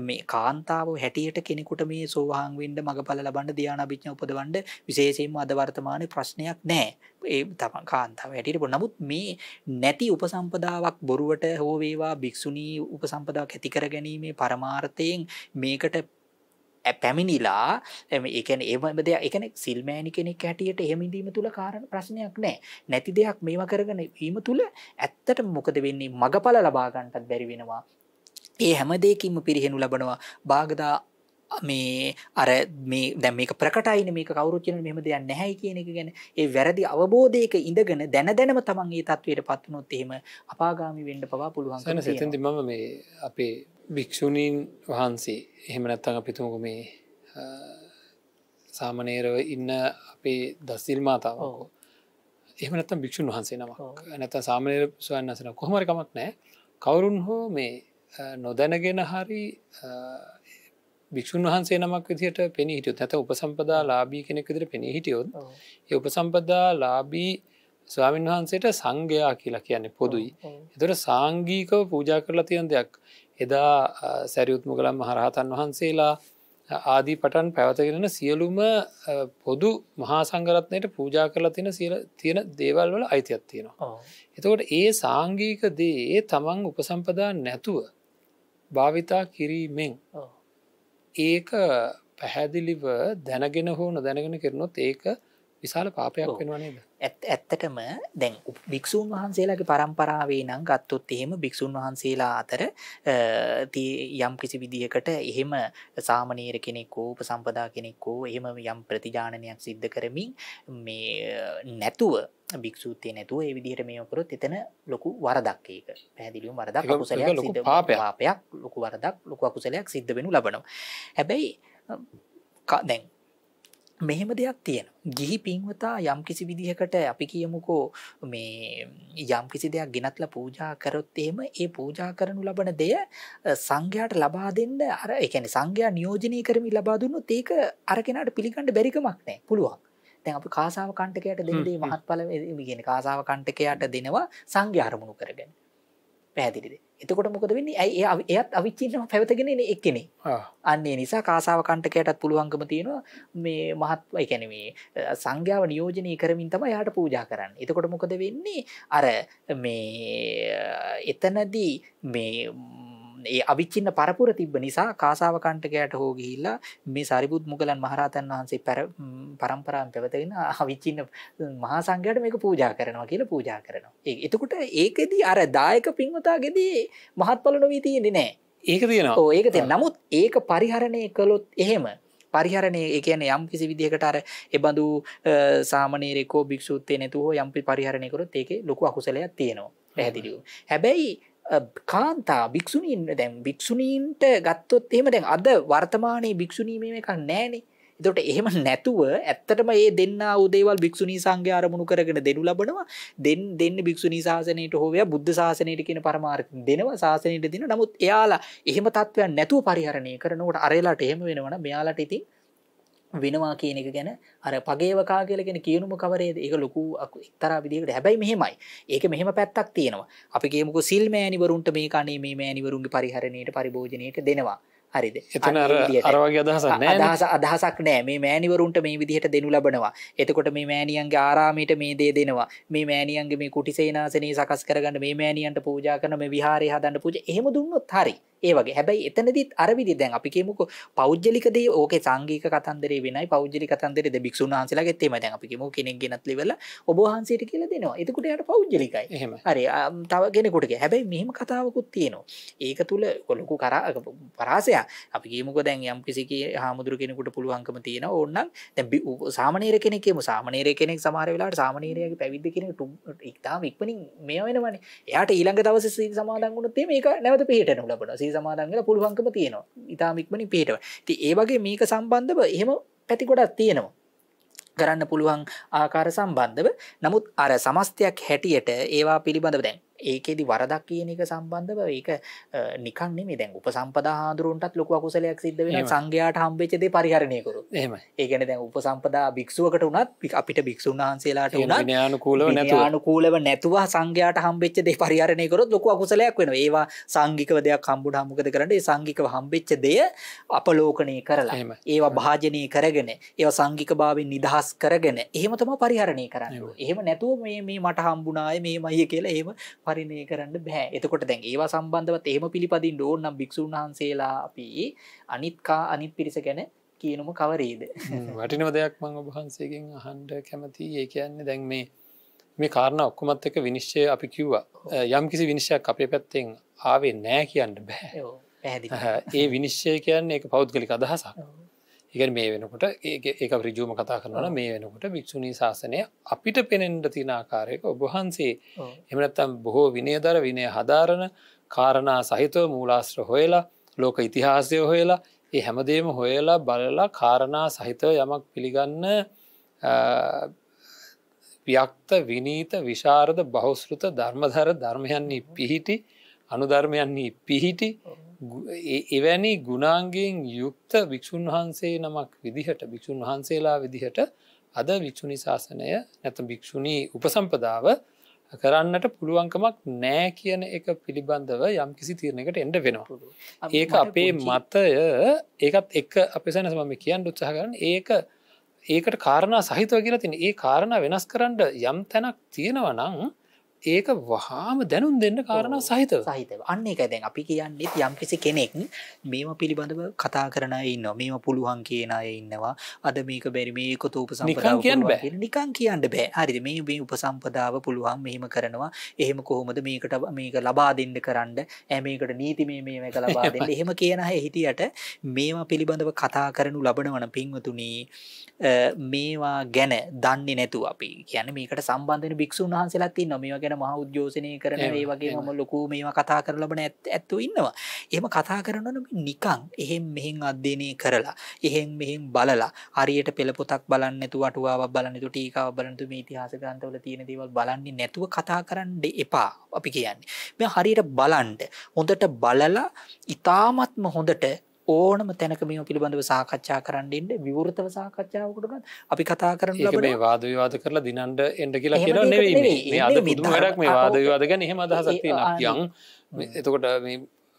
මේ කාන්තාව හැටියට කෙනෙකුට මේ සෝවාන් වෙන්න මගඵල ලබන්න ධානාභිඥා උපදවන්න විශේෂයෙන්ම අද වර්තමානයේ ප්‍රශ්නයක් නැහැ. ඒ තමයි කාන්තාව හැටියට. නමුත් මේ නැති උපසම්පදාවක් බොරුවට හෝ වේවා භික්ෂුණී උපසම්පදාවක් ඇති කර ගැනීමේ පරමාර්ථයෙන් මේකට පැමිණිලා ඒ කියන්නේ ඒ දෙයක් ඒ කියන්නේ සිල්මෑණි කෙනෙක් හැටියට එහෙම ඉඳීම තුල කාරණ ප්‍රශ්නයක් නැහැ. නැති දෙයක් මේව කරගෙන වීම තුල ඇත්තටම මොකද වෙන්නේ? මගඵල ලබා ගන්නටත් බැරි වෙනවා. ඒ හැම දෙයකින්ම පිරිහෙනු ලබනවා. බාගදා මේ අර මේ දැන් මේක ප්‍රකටයිනේ මේක කවුරුත් කියන මෙහෙම දෙයක් නැහැ කියන එක ගැන ඒ වැරදි අවබෝධයක ඉඳගෙන දැන තමන් ඒ තත්වයටපත් වුණොත් එහෙම අපාගාමි වෙන්න පවා පුළුවන්. සෙතෙන්දි මම මේ අපේ භික්ෂුණීන් වහන්සේ එහෙම නැත්නම් අපි තුමුකෝ මේ සාමණේරව ඉන්න අපේ දසිල් මාතාව. එහෙම නැත්නම් භික්ෂුන් වහන්සේ නමක්. නැත්නම් සාමණේර ස්වාමීන් වහන්සේ නමක් කොහොම හරි කමක් නැහැ. කවුරුන් හෝ මේ නොදැනගෙන හරි භික්ෂුන් වහන්සේ නමක් විදිහට පෙනී හිටියොත් නැත්නම් උපසම්පදා ලාභී කෙනෙක් විදිහට පෙනී හිටියොත් ඒ උපසම්පදා ලාභී ස්වාමීන් වහන්සේට සංඝයා කියලා කියන්නේ පොදුයි. ඒතර සාංගිකව පූජා කරලා තියෙන දෙයක්. එදා සරියුත් මුගලන් මහරහතන් වහන්සේලා ආදී පටන් පැවතගෙන සියලුම පොදු මහා සංඝරත්නයට පූජා කරලා තියෙන දේවල් වල අයිතියක් තියෙනවා. එතකොට ඒ සාංගික දේ තමන් උපසම්පදා නැතුව භාවිතා කිරීමෙන් ඒක පැහැදිලිව දැනගෙන හෝ නොදැනගෙන කරනොත් ඒක විශාල පාපයක් වෙනවා නේද? ඇත්තටම දැන් භික්ෂුන් වහන්සේලාගේ පරම්පරාවේ නම් ගත්තොත් එහෙම භික්ෂුන් වහන්සේලා අතර යම් කිසි විදියකට එහෙම සාමණේර කෙනෙක් හෝ උපසම්පදා කෙනෙක් හෝ එහෙම යම් ප්‍රතිජානනයක් සිද්ධ කරමින් මේ නැතුව භික්ෂුත්වයේ නැතුව ඒ විදිහට මේව කරොත් එතන ලොකු වරදක් ඒක. පැහැදිලිවම වරදක් අකුසලයක් සිද්ධ පාපයක් ලොකු වරදක් ලොකු අකුසලයක් සිද්ධ වෙනු ලබනවා. හැබැයි දැන් මෙහෙම දෙයක් තියෙනවා. ගිහි පින්වතා යම් කිසි විදිහකට අපි කියමුකෝ මේ යම් කිසි දෙයක් ගෙනත්ලා පූජා කරොත් එහෙම ඒ පූජා කරනු ලබන දෙය සංඝයාට ලබා දෙන්න අර ඒ කියන්නේ සංඝයා නියෝජනය කරමින් ලබා දුන්නොත් ඒක අර කෙනාට පිළිගන්න බැරි කමක් නැහැ. පුළුවන්. දැන් අපි කාසාව කණ්ඨකයට දෙන දේ මහත්ඵල කියන්නේ කාසාව කණ්ඨකයට දෙනවා සංඝයා අරමුණු කරගෙන. පැහැදිලිද? එතකොට මොකද වෙන්නේ? එයත් අවිච්ඡින්නව පැවතගෙන ඉන්නේ එක්කෙනේ. අන්න ඒ නිසා කාසාව කණ්ඨකයටත් පුළුවන්කම තියෙනවා මේ ඒ කියන්නේ මේ සංඝයාව නියෝජනය කරමින් තමයි යාට පූජා කරන්නේ. එතකොට මොකද වෙන්නේ? අර මේ එතනදී මේ ඒ අවිච්ඡින්න පරපුර තිබ්බ නිසා කාසාව කණ්ඨකයට හෝ ගිහිල්ලා මේ සාරිපුත් මුගලන් මහරහතන් වහන්සේ පරම්පරාවෙන් පැවතගෙන අවිච්ඡින්න මහා සංඝයාට මේක පූජා කරනවා කියලා පූජා කරනවා. එතකොට ඒකෙදි අර දායක පින්වතාගෙදී මහත්ඵල නොවී තියෙන්නේ නැහැ. ඒක තියෙනවා. ඔව් ඒක තියෙනවා. නමුත් ඒක පරිහරණය කළොත් එහෙම පරිහරණය ඒ කියන්නේ යම් කිසි විදිහකට අර ඒ බඳු සාමණේරකෝ භික්ෂුත්වයේ නැතුව යම් පරිහරණය කරොත් ඒකේ ලොකු අකුසලයක් තියෙනවා. පැහැදිලිව. හැබැයි කාන්තා භික්ෂුණීන් දැන් භික්ෂුණීන්ට ගත්තොත් එහෙම දැන් අද වර්තමානයේ භික්ෂුණී මේක නැහැනේ. එතකොට එහෙම නැතුව ඇත්තටම මේ දෙන්නා වූ දේවල් භික්ෂුණී සංඝයා ආරමුණු කරගෙන දෙනු ලබනවා. දෙන්නේ භික්ෂුණී ශාසනයට හෝ වේ බුද්ධ ශාසනයට කියන පරමාර්ථයෙන් දෙනවා ශාසනයට දෙනවා. නමුත් එයාලා එහෙම තත්වයක් නැතුව පරිහරණය කරනකොට අරයලාට එහෙම වෙනවා නම් මෙයාලට ඉතින් වෙනවා කියන එක ගැන අර පගේවකා කියලා කියන කියනුම කවරේද ඒක ලොකු එක්තරා විදිහකට. හැබැයි මෙහෙමයි. ඒක මෙහෙම පැත්තක් තියෙනවා. අපි කියමුකෝ සිල් මෑණිවරුන්ට මේක අනේ මේ මෑණිවරුන්ගේ පරිහරණයට පරිභෝජනයට දෙනවා. හරිද? එතන අර වගේ අදහසක් නැහැ. අදහසක් නැහැ. මේ මෑණිවරුන්ට මේ විදිහට දෙනු ලබනවා. එතකොට මේ මෑණියන්ගේ ආරාමයට මේ දේ දෙනවා. මේ මෑණියන්ගේ මේ කුටි සේනාසනේ සකස් කරගන්න මේ මෑණියන්ට පූජා කරන මේ විහාරය හදන්න පූජා. එහෙම දුන්නොත් හරි. ඒ වගේ. හැබැයි එතනදිත් අර විදිහ දැන් අපි කියමුකෝ පෞද්ගලික දේ ඕකේ සංඝීක කතන්දරේ වෙනයි පෞද්ගලික කතන්දරේ ද භික්ෂුන් වහන්සේලාගෙත් එහෙමයි. දැන් අපි කියමුකෝ කෙනෙක් ගෙනත් liverලා ඔබ වහන්සේට කියලා දෙනවා. එතකොට එයාට පෞද්ගලිකයි. හරි. තව කෙනෙකුට කිය. හැබැයි මෙහෙම කතාවකුත් තියෙනවා. ඒක තුල ලොකු පරාසයක්. අපි කියමුකෝ දැන් යම් කිසි හාමුදුරු කෙනෙකුට පුළුවන්කම තියෙනවා ඕනනම් දැන් සාමණේර කෙනෙක් කියමු. සාමණේර කෙනෙක් සමහර වෙලාවට සාමණේරයාගේ පැවිද්ද කෙනෙක් ඉතාම ඉක්මනින් මේ වෙනවනේ. එයාට ඊළඟ දවසේ සීල් සමාදන් වුණොත් මේක නැවත පිළිහෙටනු ලබනවා. සමාදන් වෙලා පුළුවන්කම තියෙනවා. ඊටාම ඉක්මනින් පිටව. ඉතින් ඒ වගේ මේක සම්බන්ධව එහෙම පැති ගොඩක් තියෙනවා. කරන්න පුළුවන් ආකාර සම්බන්ධව. නමුත් අර සමස්තයක් හැටියට ඒවා පිළිබඳව දැන් ඒකෙදි වරදක් කියන එක සම්බන්ධව ඒක නිකන් නෙමෙයි. දැන් උපසම්පදා හාඳුරුන්ටත් ලොකු අකුසලයක් සිද්ධ වෙනවා සංඝයාට හම්බෙච්ච දේ පරිහරණය කරොත්. එහෙමයි. ඒ කියන්නේ දැන් උපසම්පදා භික්ෂුවකට උනත් අපිට භික්ෂුන් වහන්සේලාට උනත් විනයානුකූලව නැතුව සංඝයාට හම්බෙච්ච දේ පරිහරණය කරොත් ලොකු අකුසලයක් වෙනවා. ඒවා සංඝිකව දෙයක් හම්බුනහම මොකද කරන්නේ? ඒ සංඝිකව හම්බෙච්ච දෙය අපලෝකණය කරලා ඒවා භාජනය කරගෙන ඒවා සංඝික භාවයෙන් නිදහස් කරගෙන එහෙම තමයි පරිහරණය කරන්නේ. එහෙම නැතුව මේ මට හම්බුනාය මේමයි කියලා එහෙම පරිණය කරන්න බෑ. එතකොට දැන් ඒවා සම්බන්ධවත් එහෙම පිළිපදින්න ඕන නම් භික්ෂුන් වහන්සේලා අපි අනිත් පිරිස ගැන කියනම කවරේද? වටිනම දෙයක් මම ඔබ වහන්සේගෙන් අහන්න කැමතියි. ඒ කියන්නේ දැන් මේ කාරණා ඔක්කොමත් එක්ක විනිශ්චය අපි කිව්වා. යම් කිසි විනිශ්චයක් අපේ පැත්තෙන් ආවේ නැහැ කියන්න බෑ. ඒ විනිශ්චය කියන්නේ ඒක පෞද්ගලික අදහසක්. ඒ කියන්නේ මේ වෙනකොට ඒක ඍජුවම කතා කරනවා නම් මේ වෙනකොට භික්ෂුණී ශාසනය අපිට පෙනෙන්න තියෙන ආකාරයක ඔබ වහන්සේ එහෙම නැත්නම් බොහෝ විනයදර විනය හදාරන කාරණා සහිතව මූලාශ්‍ර හොයලා ලෝක ඉතිහාසය හොයලා ඒ හැමදේම හොයලා බලලා කාරණා සහිතව යමක් පිළිගන්න ව්‍යක්ත විනීත විශාරද බහුශෘත ධර්මධර ධර්මයන්හි පිහිටි අනුධර්මයන්හි පිහිටි එවැනි ගුණාංගයෙන් යුක්ත භික්ෂුන් වහන්සේ නමක් විදිහට භික්ෂුන් වහන්සේලා විදිහට අද භික්ෂුණී ශාසනය නැත්නම් භික්ෂුණී උපසම්පදාව කරන්නට පුළුවන්කමක් නෑ කියන එක පිළිබඳව යම් කිසි තීරණයකට එන්න වෙනවා. ඒක අපේ මතය ඒකත් එක්ක අපේ සෙනස මම කියන්න උත්සාහ කරන්නේ ඒකට කාරණා සහිතව කියලා තියෙන. ඒ කාරණා වෙනස් කරන්න යම් තැනක් තියෙනවා නම් ඒක වහාම දැනුම් දෙන්න කාරණා සහිතව. අන්න ඒකයි දැන් අපි කියන්නේ යම්කිසි කෙනෙක් මේව පිළිබඳව කතා කරන අය ඉන්නවා. මේව පුළුවන් කියන අය ඉන්නවා. අද මේක බැරි මේක තෝ උපසම්පදාව පුළුවන් නිකන් කියන්න බෑ. හරිද? මේ උපසම්පදාව පුළුවන් මෙහෙම කරනවා. එහෙම කොහොමද මේක ලබා දෙන්න කරන්න? මේකට නීති මේක ලබා දෙන්න. එහෙම කියන අය හිටියට මේවා පිළිබඳව කතා කරනු ලබනවන පින්වතුනි මේවා ගැන දන්නේ නැතුව අපි කියන්නේ මේකට සම්බන්ධ වෙන භික්ෂුන් වහන්සේලාත් ඉන්නවා. මේවා ගැන මහා උද්ඝෝෂණය කරන ඒ වගේම ලොකු මේවා කතා කරලා ලබන ඇත්තෝ ඉන්නවා. එහෙම කතා කරනවනම් නිකන් එහෙන් මෙහෙන් අධ්‍යයනය කරලා එහෙන් මෙහෙන් බලලා හරියට පෙළ පොතක් බලන්නේ නැතුව අටුවාවක් බලන්නේ නැතුව ටීකාවක් බලන්නේ නැතුව මේ ඉතිහාස ග්‍රන්ථවල තියෙන දේවල් බලන්නේ නැතුව කතා කරන්න එපා. අපි කියන්නේ මේ හරියට බලන්න හොඳට බලලා ඊ타ත්ම හොඳට ඕනම තැනක මේ පිළිබඳව සාකච්ඡා කරන්න ඉන්න විවෘතව සාකච්ඡාවකට උනත් අපි කතා කරන්න ලබන මේ වාද විවාද කරලා දිනන්න එන්න කියලා කියනවා නෙවෙයි මේ අද පුදුම වැඩක් මේ වාද විවාද ගැන එහෙම අදහසක් තියෙනවා යම් එතකොට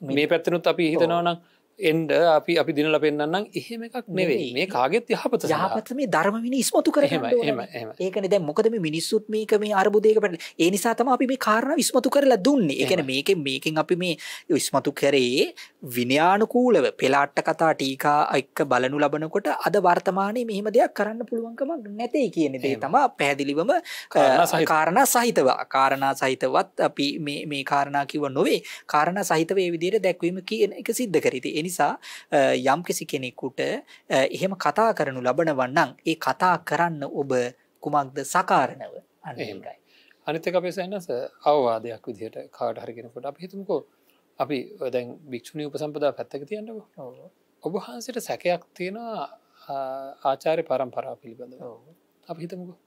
මේ පැත්තෙනුත් අපි හිතනවා නම් එන්න අපි දිනලා පෙන්නන්නම් එහෙම එකක් නෙවෙයි මේ කාගෙත් යහපත මේ ධර්ම විනය ඉස්මතු කරගන්න ඕනේ. ඒකනේ දැන් මොකද මේ මිනිස්සුත් මේක මේ අරුබුදයක පැටලෙන. ඒ නිසා තමයි අපි මේ කාරණා ඉස්මතු කරලා දුන්නේ. ඒ කියන්නේ මේකෙන් අපි මේ ඉස්මතු කරේ විනයානුකූලව පෙළාට්ට කතා ටීකා එක්ක බලනු ලබනකොට අද වර්තමානයේ මෙහෙම දෙයක් කරන්න පුළුවන්කමක් නැtei කියන දේ තමයි පැහැදිලිවම කාරණා සහිතවත් අපි මේ කාරණා කිව්ව නොවේ. කාරණා සහිතව මේ විදිහට දැක්වීම කියන එක සිද්ධ කරේ. නිසා යම් කිසි කෙනෙකුට එහෙම කතා කරනු ලබනවා නම් ඒ කතා කරන්න ඔබ කුමක්ද සකාරණව අන්න ඒකයි. අනිත් එක අපේ සයනස අවවාදයක් විදිහට කාට හරි කෙනෙකුට අපි හිතමුකෝ අපි දැන් භික්ෂුණී උපසම්පදා පැත්තක තියන්නකෝ. ඔබ වහන්සේට සැකයක් තියෙනවා ආචාර්ය පරම්පරාව පිළිබඳව. අපි හිතමුකෝ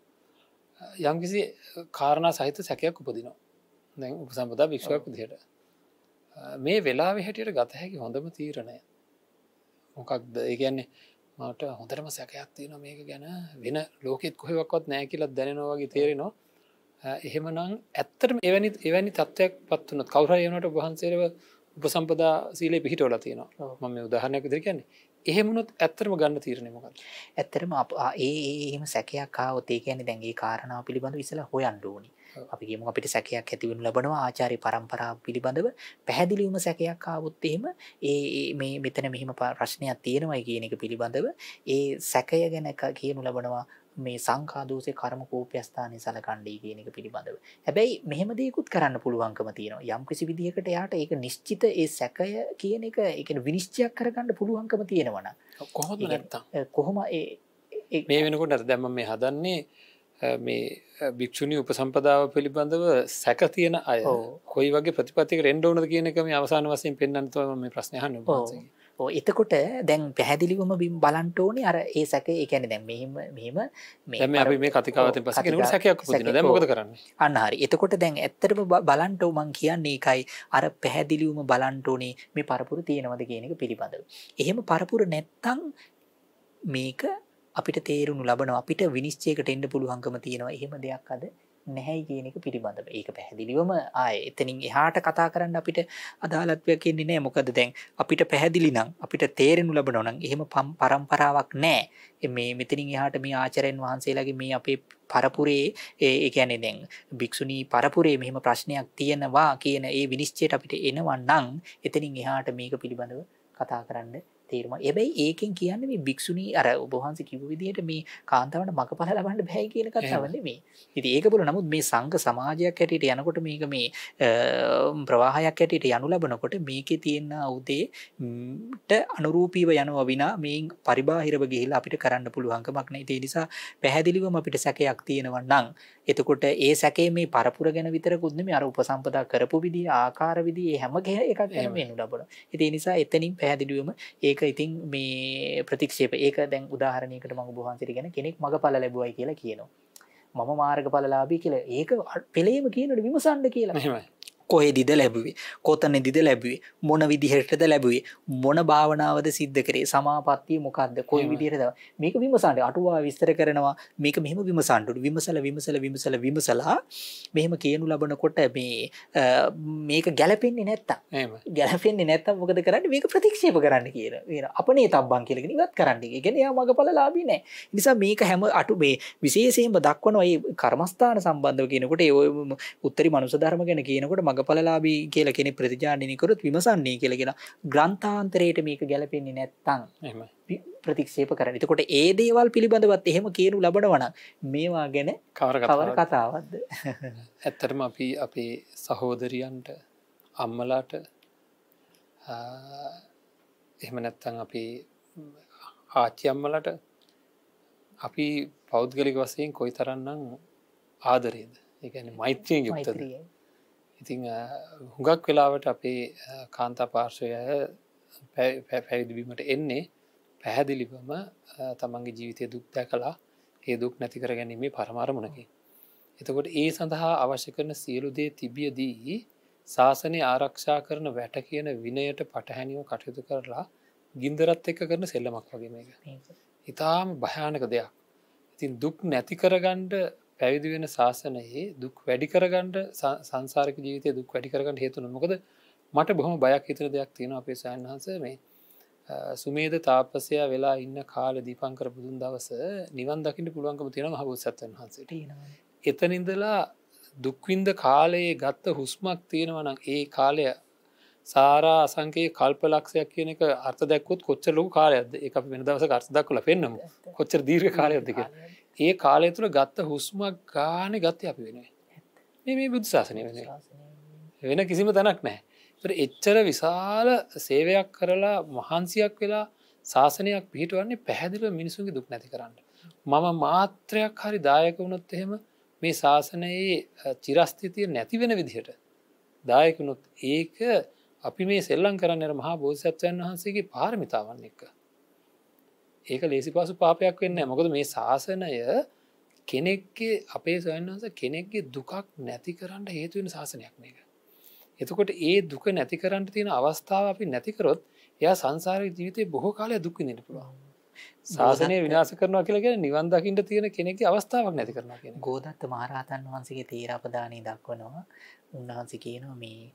යම් කිසි කාරණා සහිත සැකයක් උපදිනවා. දැන් උපසම්පදා භික්ෂුවක් විදිහට මේ වෙලාවේ හැටියට ගත හැකි හොඳම තීරණය මොකක්ද? ඒ කියන්නේ මට හොඳටම සැකයක් තියෙනවා මේක ගැන වෙන ලෝකෙත් කොහෙවත් නැහැ කියලා දැනෙනවා වගේ තේරෙනවා. එහෙමනම් ඇත්තටම එවැනි තත්ත්වයක්පත් වුණොත් කවුරු හරි එනකොට වහන්සේලව උපසම්පදා සීලේ පිළිහිටවලා තියෙනවා. මම මේ උදාහරණයක් විදිහට කියන්නේ. එහෙම වුණොත් ඇත්තටම ගන්න තීරණය මොකක්ද? ඇත්තටම එහෙම සැකයක් ආවොත් ඒ කියන්නේ දැන් ඒ කාරණාව පිළිබඳව ඉස්සලා හොයන්න ඕනි. අපි කියමු අපිට සැකයක් ඇති වෙනු ලබනවා ආචාර්ය පරම්පරාව පිළිබඳව පැහැදිලිවම සැකයක් ආවොත් එහෙම මේ මෙතන මෙහිම ප්‍රශ්නයක් තියෙනවායි කියන එක පිළිබඳව ඒ සැකය ගැන කියනු ලබනවා මේ සංඛා දෝෂේ කර්ම කෝප්‍යස්ථානයේ සලකන්නේ කියන එක පිළිබඳව. හැබැයි මෙහෙම දෙයක්ත් කරන්න පුළුවන්කම තියෙනවා. යම් කිසි විදිහකට එයාට ඒක නිශ්චිත ඒ සැකය කියන එක ඒ කියන්නේ විනිශ්චය කරගන්න පුළුවන්කම තියෙනවා නම් කොහොමද නැත්තම් කොහොම මේ වෙනකොට දැන් මම මේ හදන්නේ මේ භික්ෂුණී උපසම්පදාව පිළිබඳව සැක තියෙන අය කොයි වගේ ප්‍රතිපත්තියකට එන්න ඕනද කියන එක මේ අවසාන වශයෙන් පෙන්වන්න තමයි මම මේ ප්‍රශ්නේ අහන්නේ ඔබ වහන්සේගෙන්. එතකොට දැන් පැහැදිලිවම බලන්න ඕනේ අර ඒ සැකේ ඒ කියන්නේ දැන් මෙහෙම දැන් මේ අපි මේ කතිකාවතෙන් පස්සේ කෙනෙකුට සැකයක් උපදිනවා. දැන් මොකද කරන්නේ? අන්න හරි. එතකොට දැන් ඇත්තටම බලන්න මං කියන්නේ ඒකයි අර පැහැදිලිවම බලන්න ඕනේ මේ පරපුර තියෙනවද කියන එක පිළිබඳව. එහෙම පරපුර නැත්තම් මේක අපිට තේරුණු ලබනවා අපිට විනිශ්චයකට එන්න පුළුවන්කම තියෙනවා. එහෙම දෙයක් අද නැහැයි කියන එක පිළිබඳව. ඒක පැහැදිලිවම ආයේ එතනින් එහාට කතා කරන්න අපිට අදාළත්වයක් ඉන්නේ නැහැ. මොකද දැන් අපිට පැහැදිලි නම් අපිට තේරෙනු ලබනවා නම් එහෙම පරම්පරාවක් නැහැ. මේ මෙතනින් එහාට මේ ආචාර්යයන් වහන්සේලාගේ මේ අපේ පරපුරේ ඒ කියන්නේ දැන් භික්ෂුණී පරපුරේ මෙහෙම ප්‍රශ්නයක් තියෙනවා කියන ඒ විනිශ්චයට අපිට එනවා නම් එතනින් එහාට මේක පිළිබඳව කතා කරන්න තේරුම. හැබැයි ඒකෙන් කියන්නේ මේ භික්ෂුණී අර ඔබ වහන්සේ කිව්ව විදිහට මේ කාන්තාවන්ට මගපල ලබන්න බෑ කියන කතාව නෙමෙයි. ඉතින් ඒක බලන නමුත් මේ සංඝ සමාජයක් හැටියට යනකොට මේක මේ ප්‍රවාහයක් හැටියට යනු ලබනකොට මේකේ තියෙන උදේට අනුරූපීව යනවා විනා මේ පරිබාහිරව ගිහිලා අපිට කරන්න පුළුවන්කමක් නැහැ. ඒ නිසා පැහැදිලිවම අපිට සැකයක් තියෙනවා නම් එතකොට ඒ සැකේ මේ පරපුර ගැන විතරකුත් නෙමෙයි අර උපසම්පදා කරපු විදිය ආකාර විදිය හැම එකක් ගැන වෙනු ලබනවා. ඉතින් ඒ නිසා එතනින් පැහැදිලිවම ඒක ඉතින් මේ ප්‍රතික්ෂේප ඒක දැන් උදාහරණයකට මම ඔබ වහන්සේට කියන කෙනෙක් මගපල ලැබුවයි කියලා කියනවා. මම මාර්ගඵලලාභී කියලා. ඒක පෙළේම කියනකොට විමසන්න කියලා. එහෙමයි. කොහෙදිද ලැබුවේ? කොතනදිද ලැබුවේ? මොන විදිහටද ලැබුවේ? මොන භාවනාවද සිද්ධ කරේ? සමාපත්තිය මොකද්ද? කොයි විදිහටද? මේක විමසන්න. අටුවා විස්තර කරනවා. මේක මෙහෙම විමසන්න. විමසලා මෙහෙම කියනු ලබනකොට මේක ගැලපෙන්නේ නැත්තම්. එහෙමයි. ගැලපෙන්නේ නැත්තම් මොකද කරන්නේ? මේක ප්‍රතික්ෂේප කරන්න කියන. අපනේ තබ්බන් කියලා කියන ඉවත් කරන්න. ඒ කියන්නේ එයා මගපලලාභී නැහැ. ඒ නිසා මේක හැම අටු මේ විශේෂයෙන්ම දක්වනවා මේ කර්මස්ථාන සම්බන්ධව කියනකොට ඒ උත්තරී මනුෂ්‍ය ධර්ම ගැන කියනකොට මගපලලාභී කියලා කෙනෙක් ප්‍රතිජානනය කරොත් විමසන්නේ කියලා කියන ග්‍රන්ථාන්තරයට මේක ගැලපෙන්නේ නැත්තම් එහෙමයි. ප්‍රතික්ෂේප කරන්න. එතකොට ඒ දේවල් පිළිබඳවත් එහෙම කියනු ලබනවා නම් මේවා ගැන කවර කතාවක්ද? ඇත්තටම අපි අපේ සහෝදරියන්ට අම්මලාට එහෙම නැත්තම් අපේ ආච්චි අම්මලාට අපි පෞද්ගලික වශයෙන් කොයිතරම්නම් ආදරේද? ඒ කියන්නේ මෛත්‍රියෙන් යුක්තද? ඉතින් හුඟක් වෙලාවට අපේ කාන්තා පාර්ශ්වය පැවිදි වීමට එන්නේ පැහැදිලිවම තමන්ගේ ජීවිතයේ දුක් දැකලා ඒ දුක් නැති කර ගැනීමේ පරමාර්ථමණකින්. එතකොට ඒ සඳහා අවශ්‍ය කරන සියලු දේ තිබියදී ශාසනය ආරක්ෂා කරන වැට කියන විනයට පටහැනිව කටයුතු කරලා ගින්දරත් එක්ක කරන සෙල්ලමක් වගේ මේක. ඊටාම භයානක දෙයක්. ඉතින් දුක් නැති කරගන්න පැවිදි වෙන ශාසනයේ දුක් වැඩි කරගන්න සංසාරික ජීවිතයේ දුක් වැඩි කරගන්න හේතු වෙනවා. මොකද මට බොහොම බයක් හිතෙන දෙයක් තියෙනවා අපේ ස්වාමීන් වහන්සේ මේ සුමේද තාපසයා වෙලා ඉන්න කාලේ දීපංකර බුදුන් දවස නිවන් දකින්න පුළුවන්කම තියෙනවා මහ බෝසත්යන් වහන්සේට. එතන ඉඳලා දුක් විඳ කාලයේ ගත්ත හුස්මක් තියෙනවා නම් ඒ කාලය සාරා අසංකේ කල්පලක්ෂයක් කියන එක අර්ථ දැක්කොත් කොච්චර ලොකු කාලයක්ද? ඒක අපි වෙන දවසක අර්ථ දක්වලා පෙන්නමු. කොච්චර දීර්ඝ කාලයක්ද කියලා. ඒ කාලය තුළ ගත්ත හුස්මක් ගානේ ගත්තේ අපි වෙනුවෙන්. මේ බුදු සාසනය වෙනුවෙන්. වෙන කිසිම තැනක් නැහැ. ඒතර එච්චර විශාල සේවයක් කරලා මහන්සියක් වෙලා ශාසනයක් පිහිටවන්නේ පැහැදිලිව මිනිසුන්ගේ දුක් නැති කරන්න. මම මාත්‍රයක් හරි දායක වුණොත් එහෙම මේ ශාසනයේ චිරස්ථිතිය නැති වෙන විදිහට දායක වුණොත් ඒක අපි මේ සෙල්ලම් කරන්නේ අර මහා බෝධිසත්වයන් වහන්සේගේ පාරමිතාවන් එක්ක. ඒක ලේසිපාසු පාපයක් වෙන්නේ නැහැ. මොකද මේ ශාසනය කෙනෙක්ගේ අපේ ස්වාමීන් වහන්සේ කෙනෙක්ගේ දුකක් නැති කරන්න හේතු වෙන ශාසනයක් මේක. එතකොට ඒ දුක නැති කරන්න තියෙන අවස්ථාව අපි නැති කරොත් එයා සංසාරික ජීවිතේ බොහෝ කාලයක් දුක් විඳින්න පුළුවන්. ශාසනය විනාශ කරනවා කියලා කියන්නේ නිවන් දකින්න තියෙන කෙනෙක්ගේ අවස්ථාවක් නැති කරනවා කියන එක. ගෝදත්ත මහරහතන් වහන්සේගේ තේරාපදානය දක්වනවා. උන්වහන්සේ කියනවා මේ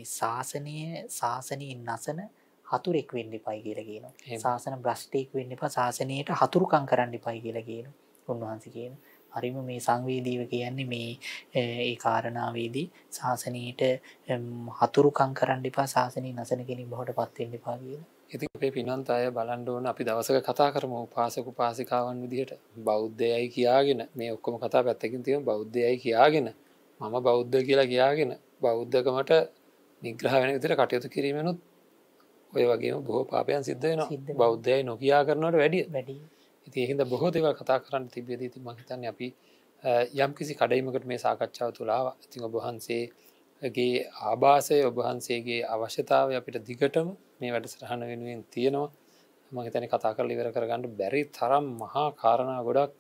ශාසනයේ නසන හතුරෙක් වෙන්න එපයි කියලා කියනවා. ශාසන භ්‍රෂ්ටෙක් වෙන්න එපා. ශාසනයට හතුරුකම් කරන්න එපයි කියලා කියනවා. උන්වහන්සේ කියනවා. හරිම මේ සංවේදීව කියන්නේ මේ ඒ කාරණාවේදී ශාසනයට හතුරුකම් කරන්න එපා. ශාසනය නසන කෙනෙක් බවට පත් වෙන්න එපා කියලා. ඉතින් අපේ පින්වන්ත අය බලන්න ඕන අපි දවසක කතා කරමු උපාසක උපාසිකාවන් විදිහට බෞද්ධයයි කියාගෙන මේ ඔක්කොම කතා පැත්තකින් තියෙන බෞද්ධයයි කියාගෙන මම බෞද්ධ කියලා කියාගෙන බෞද්ධකමට නිග්‍රහ වෙන විදිහට කටයුතු කිරීමෙනුත් ඔය වගේම බොහෝ පාපයන් සිද්ධ වෙනවා. බෞද්ධයයි නොකියා කරනවට වැඩි. ඉතින් ඒකින්ද බොහෝ දේවල් කතා කරන්න තිබෙදී ඉතින් මම හිතන්නේ අපි යම්කිසි කඩයිමකට මේ සාකච්ඡාව තුළ ආවා. ඉතින් ඔබ වහන්සේගේ ආభాසය ඔබ වහන්සේගේ අවශ්‍යතාවය අපිට දිගටම මේ වැඩසටහන වෙනුවෙන් තියෙනවා. මම හිතන්නේ කතා කරලා ඉවර කරගන්න බැරි තරම් මහා කාරණා ගොඩක්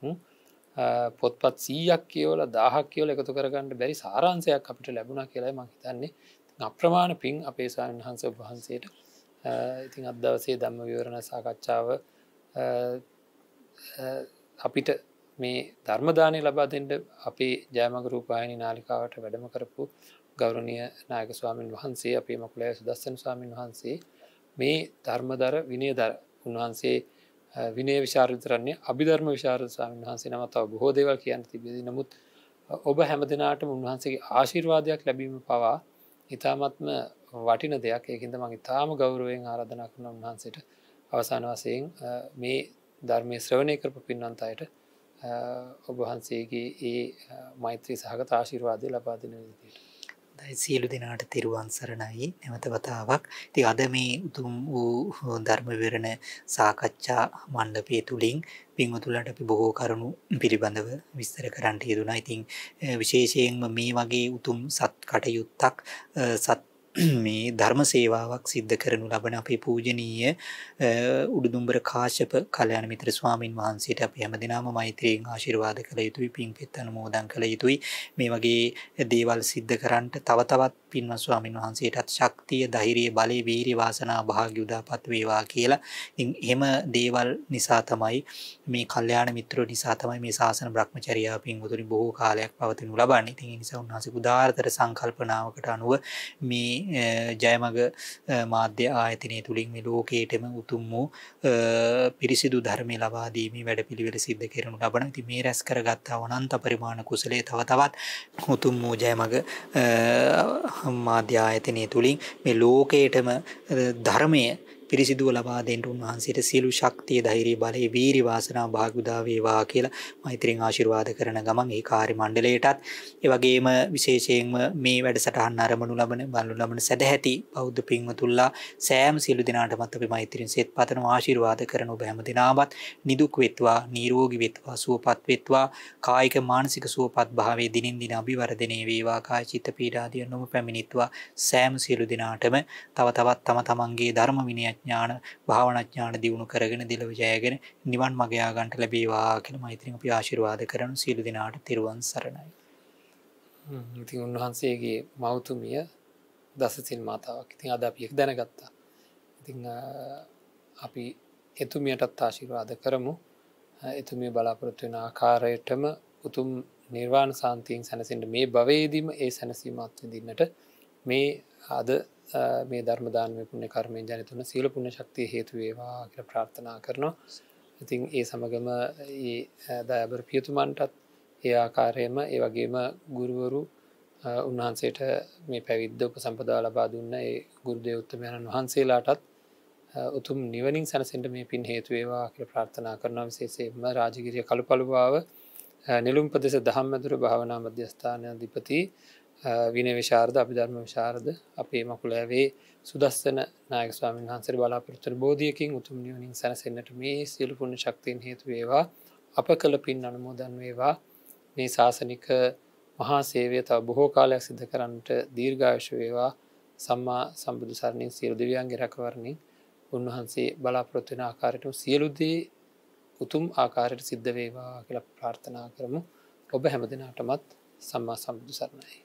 පොත්පත් 100ක් කියවලා 1000ක් කියවලා එකතු කරගන්න බැරි සාරාංශයක් අපිට ලැබුණා කියලායි මම හිතන්නේ. අප්‍රමාණ පිං අපේ ස්වාමීන් වහන්සේ ඔබ වහන්සේට ඉතින් අද දවසේ ධම්ම විවරණ සාකච්ඡාව අපිට මේ ධර්ම දාණය ලබා දෙන්න අපේ ජයමග රූපවාහිනී නාලිකාවට වැඩම කරපු ගෞරවනීය නායක ස්වාමීන් වහන්සේ අපේ මකුලෑ සුදස්සන ස්වාමීන් වහන්සේ මේ ධර්මදර විනයදර උන්වහන්සේ විනය විශාරද විතරන්නේ අභිධර්ම විශාරද ස්වාමීන් වහන්සේ නම තව බොහෝ දේවල් කියන්න තිබෙදී නමුත් ඔබ හැමදෙනාටම උන්වහන්සේගේ ආශිර්වාදයක් ලැබීම පවා ඊ타ත්ම වටින දෙයක්. ඒකින්ද මම ඉතාම ගෞරවයෙන් ආරාධනා කරනවා උන්වහන්සේට අවසාන වශයෙන් මේ ධර්මයේ ශ්‍රවණය කරපු පින්වන්ත අයට ඔබ වහන්සේගේ ඒ මෛත්‍රී සහගත ආශිර්වාදය ලබා දෙන විදිහට සියලු දෙනාට තෙරුවන් සරණයි නැවත වතාවක්. ඉතින් අද මේ උතුම් වූ ධර්ම විවරණ සාකච්ඡා මණ්ඩපය තුලින් පින්වතුන්ලාට අපි බොහෝ කරුණු පිළිබඳව විස්තර කරන්න යෙදුණා. ඉතින් විශේෂයෙන්ම මේ වගේ උතුම් සත් කටයුත්තක් සත් මේ ධර්ම සේවාවක් සිද්ධ කරනු ලබන අපේ පූජනීය උඩුදුම්බර කාශ්‍යප කල්‍යාණ මිත්‍ර ස්වාමින් වහන්සේට අපි හැමදෙනාම මෛත්‍රියෙන් ආශිර්වාද කළ යුතුයි, පින්පෙත් අනුමෝදන් කළ යුතුයි. මේ වගේ දේවල් සිද්ධ කරන්නට තව තවත් පින්වත් ස්වාමින් වහන්සේටත් ශක්තිය, ධෛර්යය, බලය, වීරිය, වාසනාව, භාග්‍ය උදාපත් වේවා කියලා. ඉතින් එහෙම දේවල් නිසා තමයි මේ කල්‍යාණ මිත්‍රෝ නිසා තමයි මේ ශාසන බ්‍රහ්මචර්යාව පින්වතුනි බොහෝ කාලයක් පවතිනු ලබන්නේ. ඉතින් ඒ නිසා උන්වහන්සේ උදාාරතර සංකල්පනාවකට අනුව මේ ජයමග මාධ්‍ය ආයතනය තුලින් මේ ලෝකයේටම උතුම් වූ පිරිසිදු ධර්මය ලබා දීමේ වැඩපිළිවෙල සිද්ධ කරනු ලබන. ඉතින් මේ රැස් කරගත් අනන්ත පරිමාණ කුසලයේ තව තවත් උතුම් වූ ජයමග මාධ්‍ය ආයතනය තුලින් මේ ලෝකයේටම ධර්මය පිරිසිදුව ලබා දෙන්න උන්වහන්සේට සියලු ශක්තිය, ධෛර්යය, බලය, වීරිය, වාසනාව, භාග්‍යුදා වේවා කියලා මෛත්‍රියෙන් ආශිර්වාද කරන ගමන් ඒ කාර්ය මණ්ඩලයටත් ඒ වගේම විශේෂයෙන්ම මේ වැඩසටහන ආරම්භණු ලබන සදැහැති බෞද්ධ පින්වතුන්ලා සෑම සියලු දෙනාටමත් අපි මෛත්‍රියෙන් සෙත් පතන ආශිර්වාද කරන ඔබ හැම දිනාමත් නිදුක් වෙත්වා, නිරෝගී වෙත්වා, සුවපත් වෙත්වා, කායික මානසික සුවපත් භාවයේ දිනින් දින අභිවර්ධනය වේවා, කාය චිත්ත පීඩාදිය නොම පැමිණිත්වා. සෑම සියලු දෙනාටම තව තවත් තම තමන්ගේ ධර්ම විනය ඥාන, භාවනා ඥාන දියුණු කරගෙන දිලව ජයගෙන නිවන් මඟ යා ගන්නට ලැබේවා කියලා මෛත්‍රියෙන් අපි ආශිර්වාද කරන සියලු දෙනාට තෙරුවන් සරණයි. ඉතින් උන්වහන්සේගේ මෞතුමිය දසසිල් මාතාවක්. ඉතින් අද අපි ඒක දැනගත්තා. ඉතින් අපි එතුමියටත් ආශිර්වාද කරමු. එතුමිය බලාපොරොත්තු වෙන ආකාරයටම උතුම් නිර්වාණ සාන්තියෙන් සැනසෙන්න මේ භවයේදීම ඒ සැනසීමත් විඳින්නට මේ අද මේ ධර්ම දානමය පුණ්‍ය කර්මයෙන් ජනිත වන සීල පුණ්‍ය ශක්තිය හේතු වේවා කියලා ප්‍රාර්ථනා කරනවා. ඉතින් ඒ සමගම ඒ දයාබර පියතුමන්ටත් ඒ ආකාරයෙන්ම ඒ වගේම ගුරුවරු උන්වහන්සේට මේ පැවිද්ද උපසම්පදා ලබා දුන්න ඒ ගුරු දේවෝත්තමයන් වහන්සේලාටත් උතුම් නිවනින් සැනසෙන්න මේ පින් හේතු වේවා කියලා ප්‍රාර්ථනා කරනවා. විශේෂයෙන්ම රාජගිරිය කළුපළුවාව නෙළුම් ප්‍රදේශ ධම්මදුර භාවනා මධ්‍යස්ථානාධිපති විනය විශාරද, අභිධර්ම විශාරද අපේ මකුලෑවේ සුදස්සන නායක ස්වාමීන් වහන්සේ බලාපොරොත්තු වන බෝධියකින් උතුම් නිවනින් සැනසෙන්නට මේ සියලු පුණ්‍ය ශක්තියන් හේතු වේවා. අප කළ පින් අනුමෝදන් වේවා. මේ ශාසනික මහා සේවය තව බොහෝ කාලයක් සිදු කරන්නට දීර්ඝායුෂ වේවා. සම්මා සම්බුදු සරණින් සියලු දෙවියන්ගේ රැකවරණින් උන්වහන්සේ බලාපොරොත්තු වෙන ආකාරයට සියලු දේ උතුම් ආකාරයට සිද්ධ වේවා කියලා ප්‍රාර්ථනා කරමු. ඔබ හැමදිනාටමත් සම්මා සම්බුදු සරණයි.